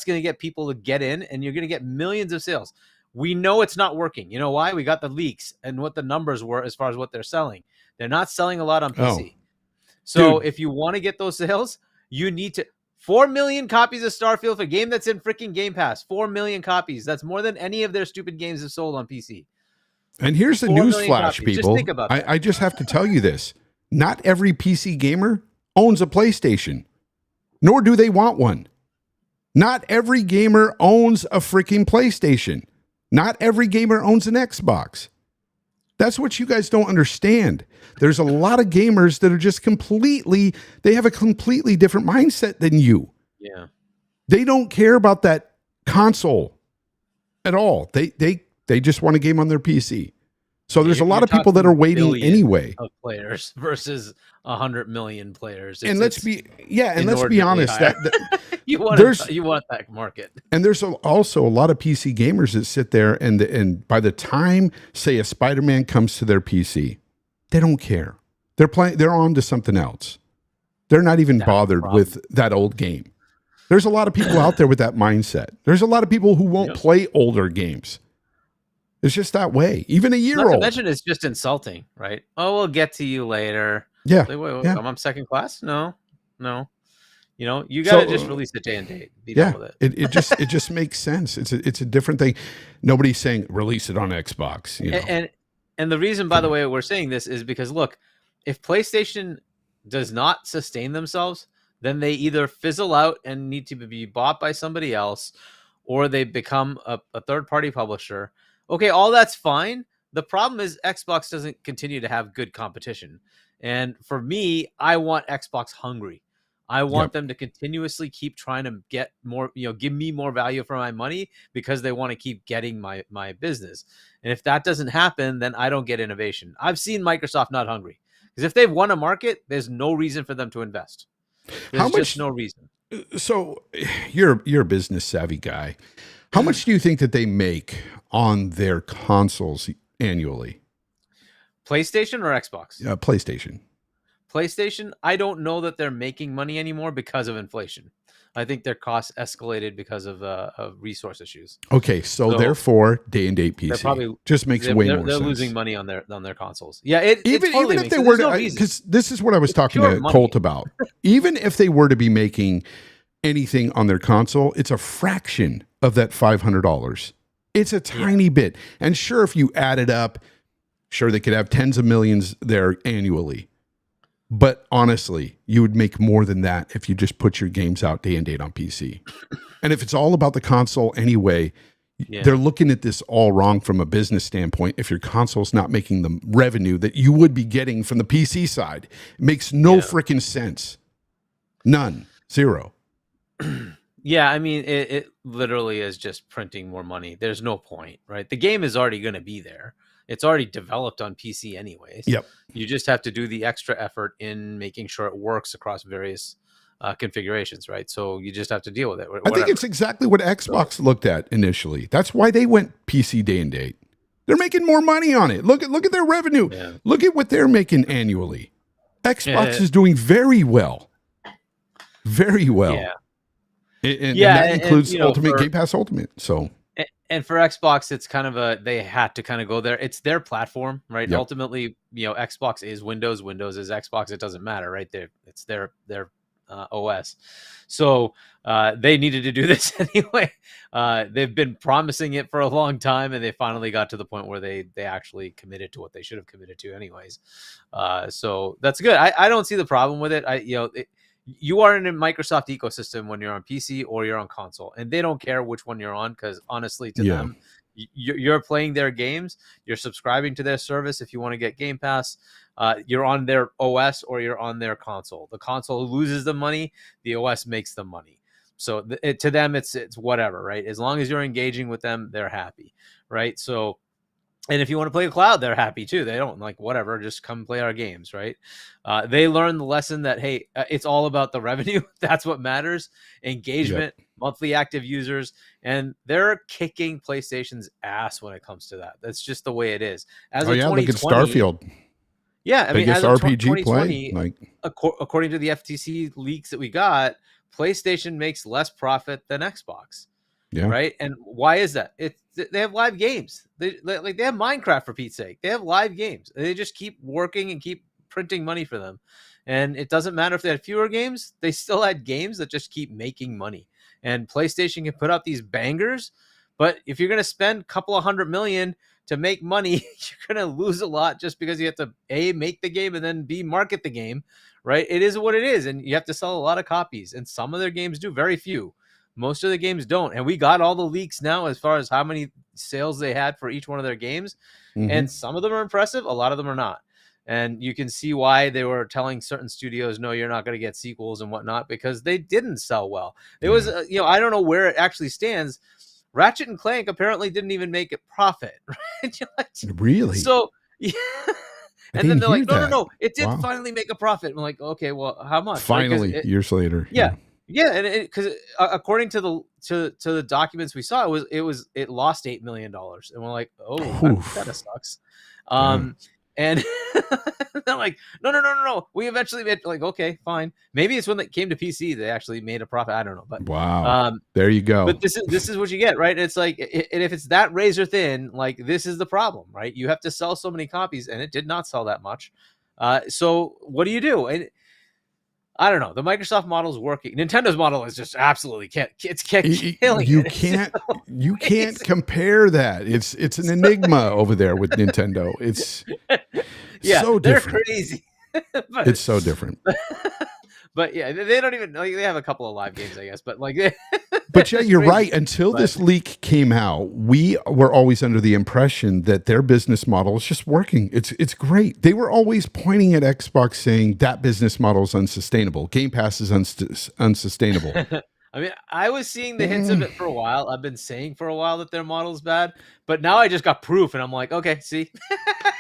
Speaker 2: going to get people to get in, and you're going to get millions of sales. We know it's not working. You know why? We got the leaks and what the numbers were as far as what they're selling. They're not selling a lot on PC. So if you want to get those sales, you need to 4 million copies of Starfield for a game that's in freaking Game Pass. 4 million copies. That's more than any of their stupid games have sold on PC.
Speaker 1: And here's the news flash, people.
Speaker 2: Just think about that.
Speaker 1: I just have to tell you this. Not every PC gamer owns a PlayStation, nor do they want one. Not every gamer owns a freaking PlayStation. Not every gamer owns an Xbox. That's what you guys don't understand. There's a lot of gamers that are just they have a completely different mindset than you.
Speaker 2: Yeah.
Speaker 1: They don't care about that console at all. They just want a game on their PC. So there's a lot of people that are waiting anyway.
Speaker 2: Of players versus 100 million players.
Speaker 1: And let's be honest. That
Speaker 2: you want that market.
Speaker 1: And there's also a lot of PC gamers that sit there and by the time, say, a Spider-Man comes to their PC, they don't care. They're on to something else. They're not even bothered with that old game. There's a lot of people out there with that mindset. There's a lot of people who won't play older games. It's just that way. Even a year old.
Speaker 2: Not to mention, it's just insulting, right? Oh, we'll get to you later.
Speaker 1: Yeah.
Speaker 2: Like, wait, I'm second class? No. You know, you got to just release the day and date. Be done with it.
Speaker 1: It just makes sense. It's a different thing. Nobody's saying release it on Xbox. You know?
Speaker 2: And the reason, by the way, we're saying this is because, look, if PlayStation does not sustain themselves, then they either fizzle out and need to be bought by somebody else, or they become a third-party publisher. Okay, all that's fine. The problem is Xbox doesn't continue to have good competition. And for me, I want Xbox hungry. I want them to continuously keep trying to get more, give me more value for my money because they want to keep getting my business. And if that doesn't happen, then I don't get innovation. I've seen Microsoft not hungry because if they've won a market, there's no reason for them to invest. There's just no reason.
Speaker 1: So you're a business savvy guy. How much do you think that they make on their consoles annually?
Speaker 2: PlayStation or Xbox?
Speaker 1: PlayStation.
Speaker 2: PlayStation, I don't know that they're making money anymore because of inflation. I think their costs escalated because of resource issues.
Speaker 1: Okay, so therefore, day and date PC probably just makes way more sense.
Speaker 2: They're losing money on their consoles. Yeah,
Speaker 1: even if they were to, because this is what I was talking to Colt about. Even if they were to be making anything on their console, it's a fraction of that $500. It's a tiny bit. And sure, if you add it up, sure, they could have tens of millions there annually. But honestly, you would make more than that if you just put your games out day and date on PC. And if it's all about the console anyway, they're looking at this all wrong from a business standpoint. If your console's not making the revenue that you would be getting from the PC side, it makes no freaking sense. None. Zero.
Speaker 2: Yeah, I mean, it literally is just printing more money. There's no point, right? The game is already going to be there. It's already developed on PC anyways.
Speaker 1: Yep.
Speaker 2: You just have to do the extra effort in making sure it works across various configurations, right? So you just have to deal with it.
Speaker 1: I think it's exactly what Xbox looked at initially. That's why they went PC day and date. They're making more money on it. Look at their revenue. Yeah. Look at what they're making annually. Xbox is doing very well. Very well.
Speaker 2: Yeah.
Speaker 1: And that includes Ultimate Game Pass Ultimate. So.
Speaker 2: And for Xbox, it's kind of they had to kind of go there. It's their platform, right?
Speaker 1: Yep.
Speaker 2: Ultimately, Xbox is Windows. Windows is Xbox. It doesn't matter, right? It's their OS. So they needed to do this anyway. They've been promising it for a long time, and they finally got to the point where they actually committed to what they should have committed to anyways. So that's good. I don't see the problem with it. You are in a Microsoft ecosystem when you're on PC or you're on console, and they don't care which one you're on because honestly, to them, you're playing their games. You're subscribing to their service if you want to get Game Pass. You're on their OS or you're on their console. The console loses the money. The OS makes the money. So to them, it's whatever, right? As long as you're engaging with them, they're happy, right? So And if you want to play the cloud, they're happy too. They don't like whatever, just come play our games, right? They learn the lesson that, hey, it's all about the revenue. That's what matters. Engagement, monthly active users, and they're kicking PlayStation's ass when it comes to that. That's just the way it is. As of
Speaker 1: look at
Speaker 2: 2020,
Speaker 1: Starfield.
Speaker 2: yeah, I mean,
Speaker 1: Biggest
Speaker 2: as of
Speaker 1: RPG
Speaker 2: 2020,
Speaker 1: play. Like,
Speaker 2: according to the FTC leaks that we got, PlayStation makes less profit than Xbox.
Speaker 1: yeah.
Speaker 2: Right. And why is that? They have live games. They have Minecraft, for Pete's sake. They have live games. They just keep working and keep printing money for them. And it doesn't matter if they had fewer games, they still had games that just keep making money. And PlayStation can put out these bangers, but if you're going to spend a couple of $100 million to make money, you're going to lose a lot just because you have to A, make the game, and then B, market the game, right? It is what it is. And you have to sell a lot of copies. And some of their games do, very few. Most of the games don't. And we got all the leaks now as far as how many sales they had for each one of their games.
Speaker 1: Mm-hmm.
Speaker 2: And some of them are impressive. A lot of them are not. And you can see why they were telling certain studios, no, you're not going to get sequels and whatnot, because they didn't sell well. It was, I don't know where it actually stands. Ratchet and Clank apparently didn't even make a profit. Right?
Speaker 1: Really?
Speaker 2: So, yeah. And then they're like, no, it did
Speaker 1: Wow.
Speaker 2: finally make a profit. I'm like, okay, well, how much?
Speaker 1: Finally, years later.
Speaker 2: Yeah. Yeah, and because according to the documents we saw, it lost $8 million, and we're like, oh, that kind of sucks. And they're like, no, we eventually made, like, okay, fine, maybe it's when it came to PC they actually made a profit. I don't know, but
Speaker 1: wow, there you go.
Speaker 2: But this is what you get, right? It's like, and if it's that razor thin, like, this is the problem, right? You have to sell so many copies, and it did not sell that much. So what do you do? And I don't know. The Microsoft model is working. Nintendo's model is just absolutely killing.
Speaker 1: You can't compare that. It's an enigma over there with Nintendo. It's so different.
Speaker 2: They're crazy.
Speaker 1: It's so different.
Speaker 2: But yeah, they don't even, like, they have a couple of live games, I guess. But like,
Speaker 1: but yeah, you're right. Until this leak came out, we were always under the impression that their business model is just working. It's great. They were always pointing at Xbox saying that business model is unsustainable. Game Pass is unsustainable.
Speaker 2: I mean, I was seeing the hints of it for a while. I've been saying for a while that their model is bad, but now I just got proof, and I'm like, okay, see.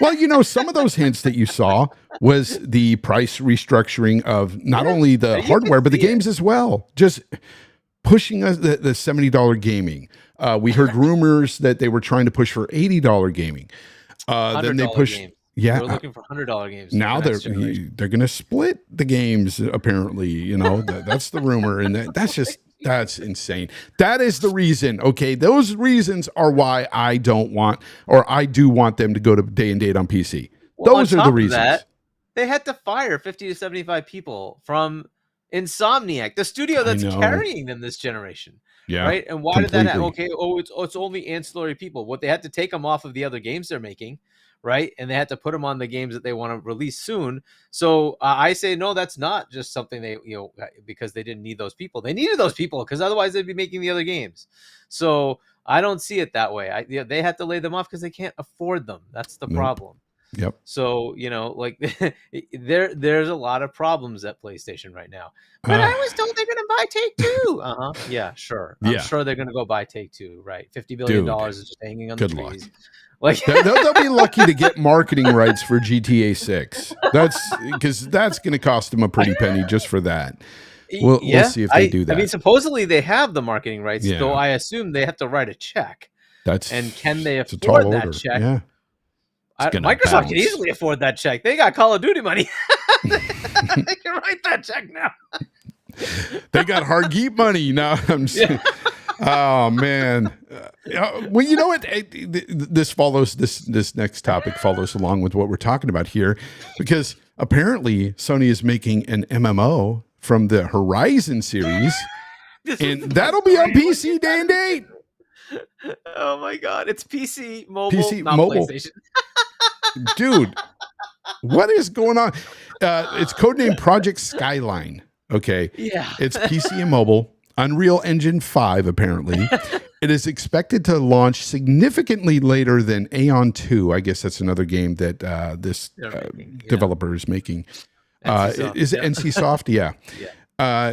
Speaker 1: Well, some of those hints that you saw was the price restructuring of not only the hardware, but the games as well. Just pushing us the $70 gaming. We heard rumors that they were trying to push for $80 gaming. Then they pushed.
Speaker 2: Games.
Speaker 1: Yeah,
Speaker 2: we're looking for $100 games.
Speaker 1: Now they're going to split the games. Apparently, that's the rumor, and that's insane. That is the reason. Okay, those reasons are why I don't want, or I do want them to go to day and date on PC.
Speaker 2: Well,
Speaker 1: those are the reasons.
Speaker 2: That, they had to fire 50 to 75 people from Insomniac, the studio that's carrying them this generation.
Speaker 1: Yeah,
Speaker 2: right. And why did that happen? Okay, it's only ancillary people. What, they had to take them off of the other games they're making. Right. And they had to put them on the games that they want to release soon. So I say, no, that's not just something they, because they didn't need those people. They needed those people because otherwise they'd be making the other games. So I don't see it that way. They had to lay them off because they can't afford them. That's the problem.
Speaker 1: Yep.
Speaker 2: So, like there's a lot of problems at PlayStation right now. But I was told they're going to buy Take-Two. Yeah, sure. I'm sure they're going to go buy Take-Two. Right. $50 billion is just hanging on the trees. Luck. Like
Speaker 1: they'll be lucky to get marketing rights for GTA 6. That's because that's going to cost them a pretty penny just for that. We'll see if they do that.
Speaker 2: I mean, supposedly they have the marketing rights, though I assume they have to write a check. And can they afford that check?
Speaker 1: Yeah.
Speaker 2: Microsoft can easily afford that check. They got Call of Duty money. They can write that check now.
Speaker 1: They got Hargeet money now. Oh man. Well, you know what? This next topic follows along with what we're talking about here, because apparently Sony is making an MMO from the Horizon series, and that'll be on PC day and date.
Speaker 2: Oh my God! It's PC mobile, not
Speaker 1: mobile.
Speaker 2: PlayStation.
Speaker 1: Dude, what is going on? It's codenamed Project Skyline. Okay.
Speaker 2: Yeah.
Speaker 1: It's PC and mobile. Unreal Engine 5, apparently. It is expected to launch significantly later than Aeon 2. I guess that's another game that this developer is making. Is it NCSoft? Yeah.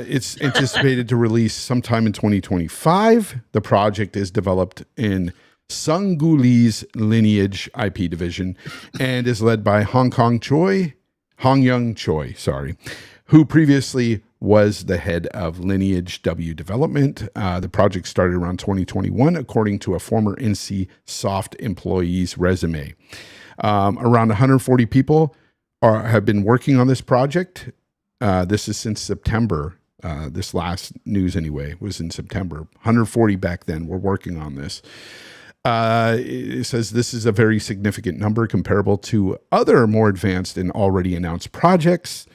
Speaker 1: It's anticipated to release sometime in 2025. The project is developed in Sunguli's Lineage IP division, and is led by Hong-Young Choi, who previously was the head of Lineage W development. The project started around 2021, according to a former NCSoft employee's resume. Around 140 people have been working on this project. This is since September. This last news, anyway, was in September. 140 back then were working on this. It says this is a very significant number comparable to other more advanced and already announced projects.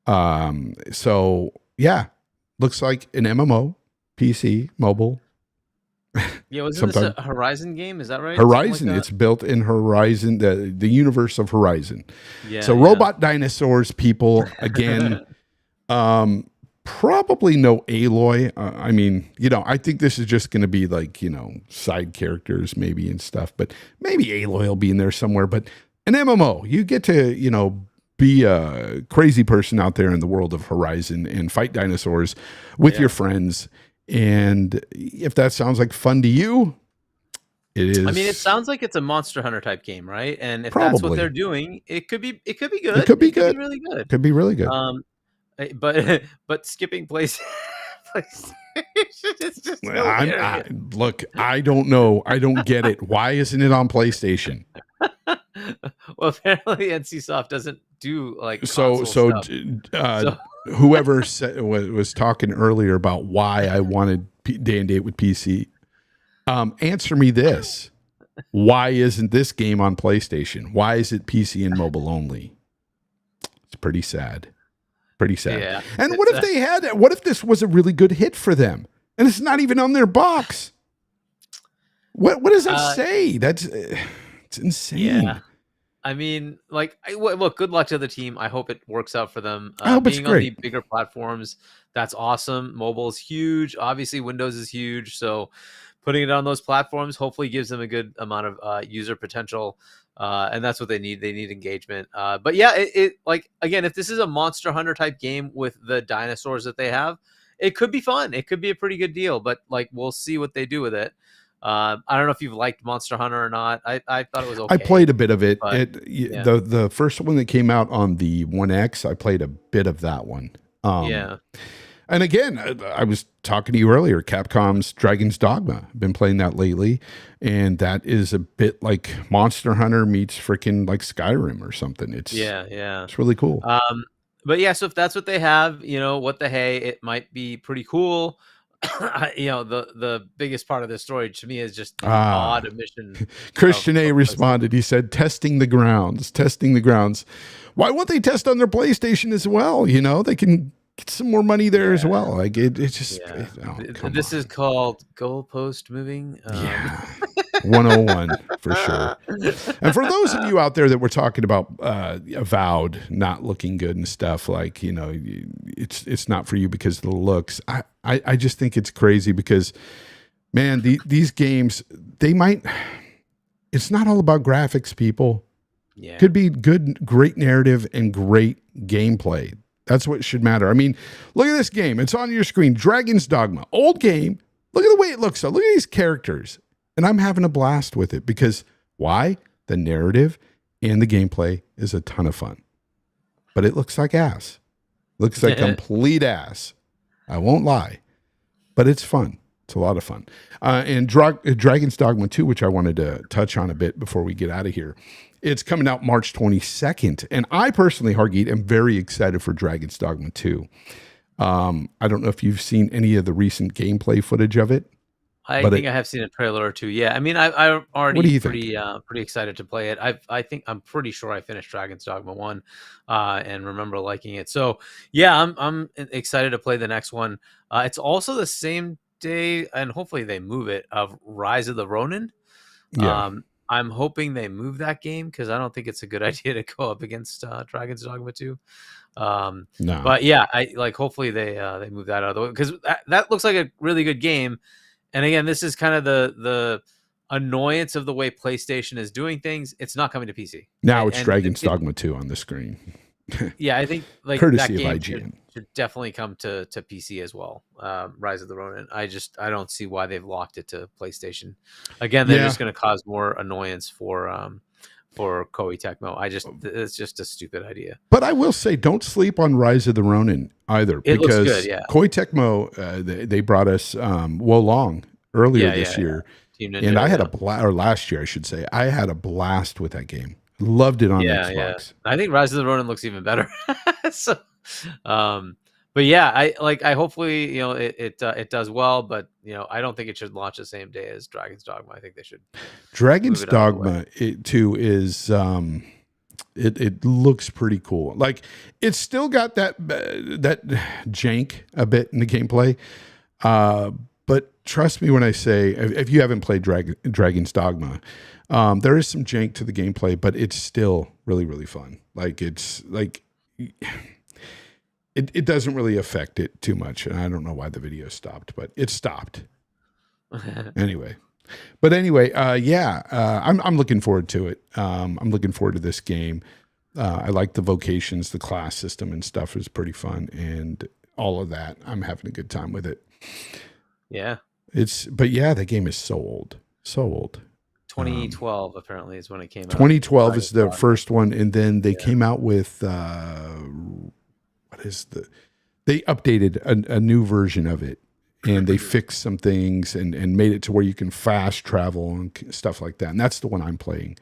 Speaker 1: So yeah, looks like an MMO, PC, mobile.
Speaker 2: Yeah, wasn't this a Horizon game? Is that right?
Speaker 1: Horizon. It's built in Horizon, the universe of Horizon.
Speaker 2: Yeah.
Speaker 1: So robot dinosaurs, people again. Probably no Aloy. I mean, I think this is just going to be like, side characters maybe and stuff, but maybe Aloy will be in there somewhere. But an MMO, you get to, be a crazy person out there in the world of Horizon and fight dinosaurs with your friends. And if that sounds like fun to you, it is.
Speaker 2: I mean, it sounds like it's a Monster Hunter type game, right? And if
Speaker 1: Probably.
Speaker 2: that's what they're doing, it could be good.
Speaker 1: It could be good.
Speaker 2: Could be really good.
Speaker 1: Could be really good.
Speaker 2: But skipping PlayStation is just
Speaker 1: look, I don't know. I don't get it. Why isn't it on PlayStation?
Speaker 2: Well, apparently NCSoft doesn't do like
Speaker 1: so whoever was talking earlier about why I wanted day and date with PC. Answer me this: why isn't this game on PlayStation? Why is it PC and mobile only? It's pretty sad. Pretty sad. Yeah, and what if what if this was a really good hit for them and it's not even on their box? What does that say? It's insane.
Speaker 2: Yeah. I mean, look, good luck to the team. I hope it works out for them.
Speaker 1: I hope it's great.
Speaker 2: On the bigger platforms, that's awesome. Mobile is huge. Obviously, Windows is huge. So putting it on those platforms hopefully gives them a good amount of user potential. And that's what they need. They need engagement. But yeah, it again, if this is a Monster Hunter type game with the dinosaurs that they have, it could be fun. It could be a pretty good deal, but we'll see what they do with it. I don't know if you've liked Monster Hunter or not. I thought it was okay.
Speaker 1: I played a bit of it. The first one that came out on the 1X, I played a bit of that one. And again, I was talking to you earlier, Capcom's Dragon's Dogma. I've been playing that lately, and that is a bit like Monster Hunter meets freaking like Skyrim or something. It's it's really cool.
Speaker 2: But yeah, so if that's what they have, what the hey, it might be pretty cool. The biggest part of this story to me is just the odd omission.
Speaker 1: Christian A responded. He said, testing the grounds. Why won't they test on their PlayStation as well? They can get some more money there as well. Like it just.
Speaker 2: This is called goalpost moving.
Speaker 1: 101 for sure. And for those of you out there that were talking about Avowed not looking good and stuff, it's not for you because of the looks. I just think it's crazy because, man, these games, it's not all about graphics, people.
Speaker 2: Yeah.
Speaker 1: Could be great narrative and great gameplay. That's what should matter. I mean, look at this game. It's on your screen. Dragon's Dogma. Old game. Look at the way it looks. Look at these characters. And I'm having a blast with it because why? The narrative and the gameplay is a ton of fun. But it looks like ass. Looks like complete ass. I won't lie. But it's fun. It's a lot of fun. And Dragon's Dogma 2, which I wanted to touch on a bit before we get out of here. It's coming out March 22nd. And I personally, Hargeet, am very excited for Dragon's Dogma 2. I don't know if you've seen any of the recent gameplay footage of it.
Speaker 2: I think I have seen a trailer or two. Yeah, I mean, I'm already pretty excited to play it. I'm pretty sure I finished Dragon's Dogma 1 and remember liking it. So yeah, I'm excited to play the next one. It's also the same day, and hopefully they move it, of Rise of the Ronin.
Speaker 1: Yeah.
Speaker 2: I'm hoping they move that game because I don't think it's a good idea to go up against Dragon's Dogma 2.
Speaker 1: No.
Speaker 2: But yeah, hopefully they move that out of the way because that looks like a really good game. And again, this is kind of the annoyance of the way PlayStation is doing things. It's not coming to PC.
Speaker 1: Now it's Dragon's Dogma 2 on the screen.
Speaker 2: Yeah, I think
Speaker 1: courtesy of IGN.
Speaker 2: should definitely come to PC as well. Rise of the Ronin. I don't see why they've locked it to PlayStation. Again, they're just going to cause more annoyance for Koei Tecmo. It's just a stupid idea.
Speaker 1: But I will say, don't sleep on Rise of the Ronin either,
Speaker 2: It
Speaker 1: because
Speaker 2: looks good, yeah.
Speaker 1: Koei Tecmo, they brought us Wolong earlier this year,
Speaker 2: Team Ninja,
Speaker 1: and I had a blast, or last year I should say, I had a blast with that game. Loved it on Xbox.
Speaker 2: Yeah. I think Rise of the Ronin looks even better. So, but yeah, I hopefully it does well, but I don't think it should launch the same day as Dragon's Dogma. I think they should.
Speaker 1: Dragon's Dogma too is it looks pretty cool. Like, it's still got that jank a bit in the gameplay, but trust me when I say, if you haven't played Dragon's Dogma, there is some jank to the gameplay, but it's still really, really fun. Like, it's like it doesn't really affect it too much, and I don't know why the video stopped, but it stopped anyway. But anyway, I'm looking forward to it. I'm looking forward to this game. I like the vocations, the class system and stuff is pretty fun, and all of that. I'm having a good time with it.
Speaker 2: Yeah.
Speaker 1: But the game is so old.
Speaker 2: 2012 apparently is when it came out.
Speaker 1: 2012 is the first one, and then they came out with they updated a new version of it, and they fixed some things and made it to where you can fast travel and stuff like that. And that's the one I'm playing.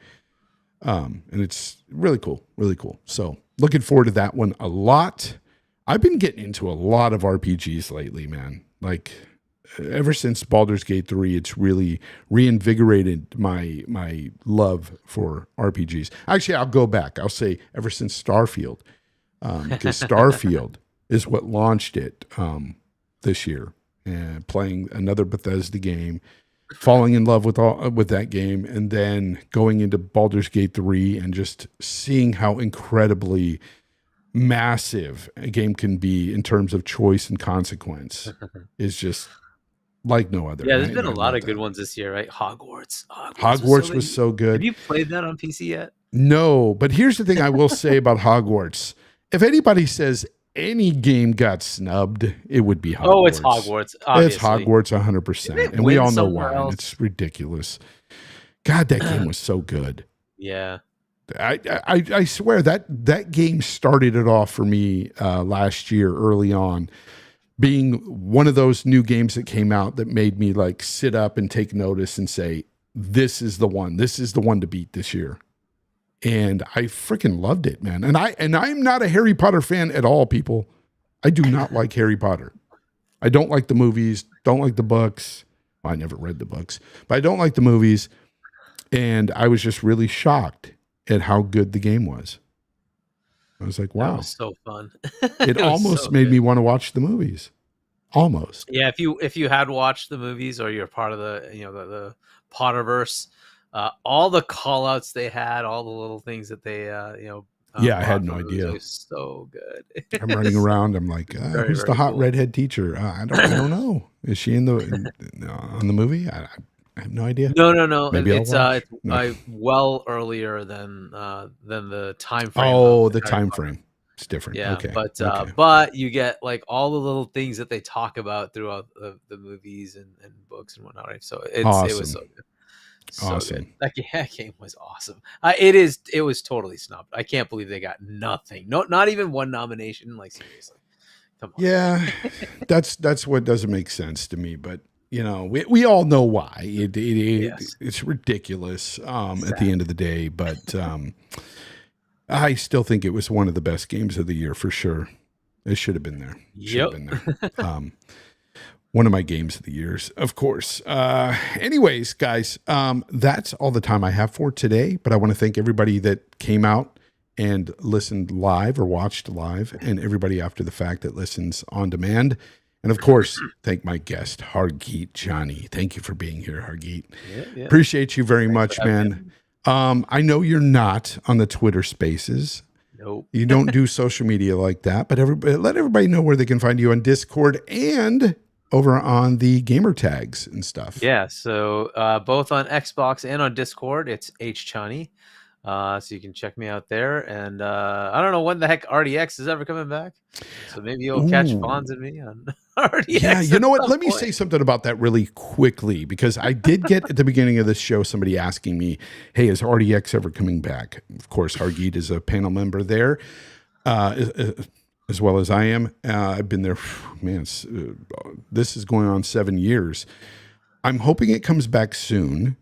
Speaker 1: And it's really cool, really cool. So looking forward to that one a lot. I've been getting into a lot of RPGs lately, man. Like, ever since Baldur's Gate 3, it's really reinvigorated my love for RPGs. Actually, I'll go back. I'll say ever since Starfield, because Starfield is what launched it this year. And playing another Bethesda game, falling in love with that game, and then going into Baldur's Gate 3 and just seeing how incredibly massive a game can be in terms of choice and consequence is just like no other.
Speaker 2: Yeah, there's been a lot of good ones this year, right? Hogwarts
Speaker 1: was so good.
Speaker 2: Have you played that on PC yet?
Speaker 1: No, but here's the thing I will say about Hogwarts. If anybody says any game got snubbed, it would be Hogwarts.
Speaker 2: Oh, it's Hogwarts. Obviously.
Speaker 1: It's Hogwarts 100%. And we all know why. And it's ridiculous. God, that game was so good.
Speaker 2: Yeah.
Speaker 1: I swear that game started it off for me last year early on, being one of those new games that came out that made me like sit up and take notice and say, this is the one to beat this year. And I freaking loved it, man. And I'm not a Harry Potter fan at all, people. I do not like Harry Potter. I don't like the movies, don't like the books. Well, I never read the books, but I don't like the movies. And I was just really shocked at how good the game was. I was like, wow.
Speaker 2: That was so fun.
Speaker 1: It almost made me want to watch the movies. Almost.
Speaker 2: Yeah, if you had watched the movies, or you're part of the Potterverse, all the call outs they had, all the little things that they
Speaker 1: I had no idea.
Speaker 2: So good.
Speaker 1: I'm running around. I'm like, who's the hot redhead teacher? I don't know. Is she on the movie? I have no idea.
Speaker 2: No.
Speaker 1: Maybe
Speaker 2: it's well earlier than the time frame.
Speaker 1: Oh, the time frame. It's different.
Speaker 2: Yeah,
Speaker 1: okay.
Speaker 2: But you get like all the little things that they talk about throughout the movies and books and whatnot. Right? So it was so good. So
Speaker 1: awesome.
Speaker 2: Good. That game was awesome. It was totally snubbed. I can't believe they got nothing. Not even one nomination. Like, seriously, come on.
Speaker 1: Yeah, that's what doesn't make sense to me. But we all know why. It's ridiculous at the end of the day. But I still think it was one of the best games of the year for sure. It should have been there. One of my games of the years, of course. Anyways, guys, that's all the time I have for today. But I want to thank everybody that came out and listened live or watched live, and everybody after the fact that listens on demand. And of course, thank my guest, Hargeet Chani. Thank you for being here, Hargeet. Yeah. Appreciate you very much, man. I know you're not on the Twitter Spaces.
Speaker 2: Nope.
Speaker 1: You don't do social media like that, but let everybody know where they can find you on Discord and over on the gamer tags and stuff.
Speaker 2: Yeah, so both on Xbox and on Discord, it's H Chani. So you can check me out there. And I don't know when the heck RDX is ever coming back. So maybe you'll catch Fonz and me on RDX.
Speaker 1: Yeah, you
Speaker 2: at
Speaker 1: know what?
Speaker 2: some
Speaker 1: Let me
Speaker 2: point.
Speaker 1: say something about that really quickly, because I did get at the beginning of this show somebody asking me, hey, is RDX ever coming back? Of course, Hargeet is a panel member there, as well as I am. I've been there, man, this is going on 7 years. I'm hoping it comes back soon.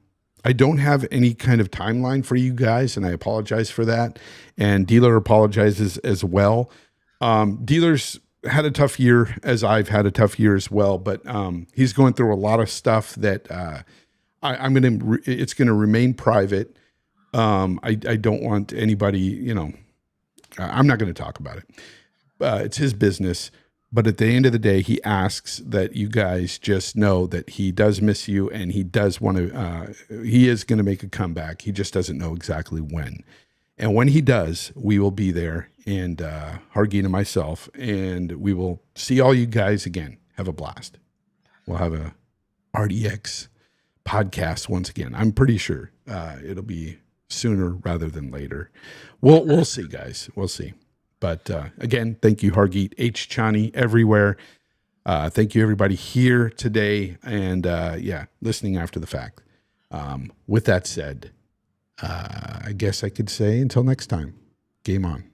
Speaker 1: I don't have any kind of timeline for you guys, and I apologize for that. And Dealer apologizes as well. Dealer's had a tough year, as I've had a tough year as well, but he's going through a lot of stuff that it's going to remain private. I don't want anybody, I'm not going to talk about it. It's his business. But at the end of the day, he asks that you guys just know that he does miss you, and he does want to, he is going to make a comeback. He just doesn't know exactly when. And when he does, we will be there, and Hargeet and myself, and we will see all you guys again. Have a blast. We'll have a RDX podcast once again. I'm pretty sure it'll be sooner rather than later. We'll see, guys. We'll see. But again, thank you, Hargeet, H. Chani, everywhere. Thank you, everybody here today, and listening after the fact. With that said, I guess I could say until next time, game on.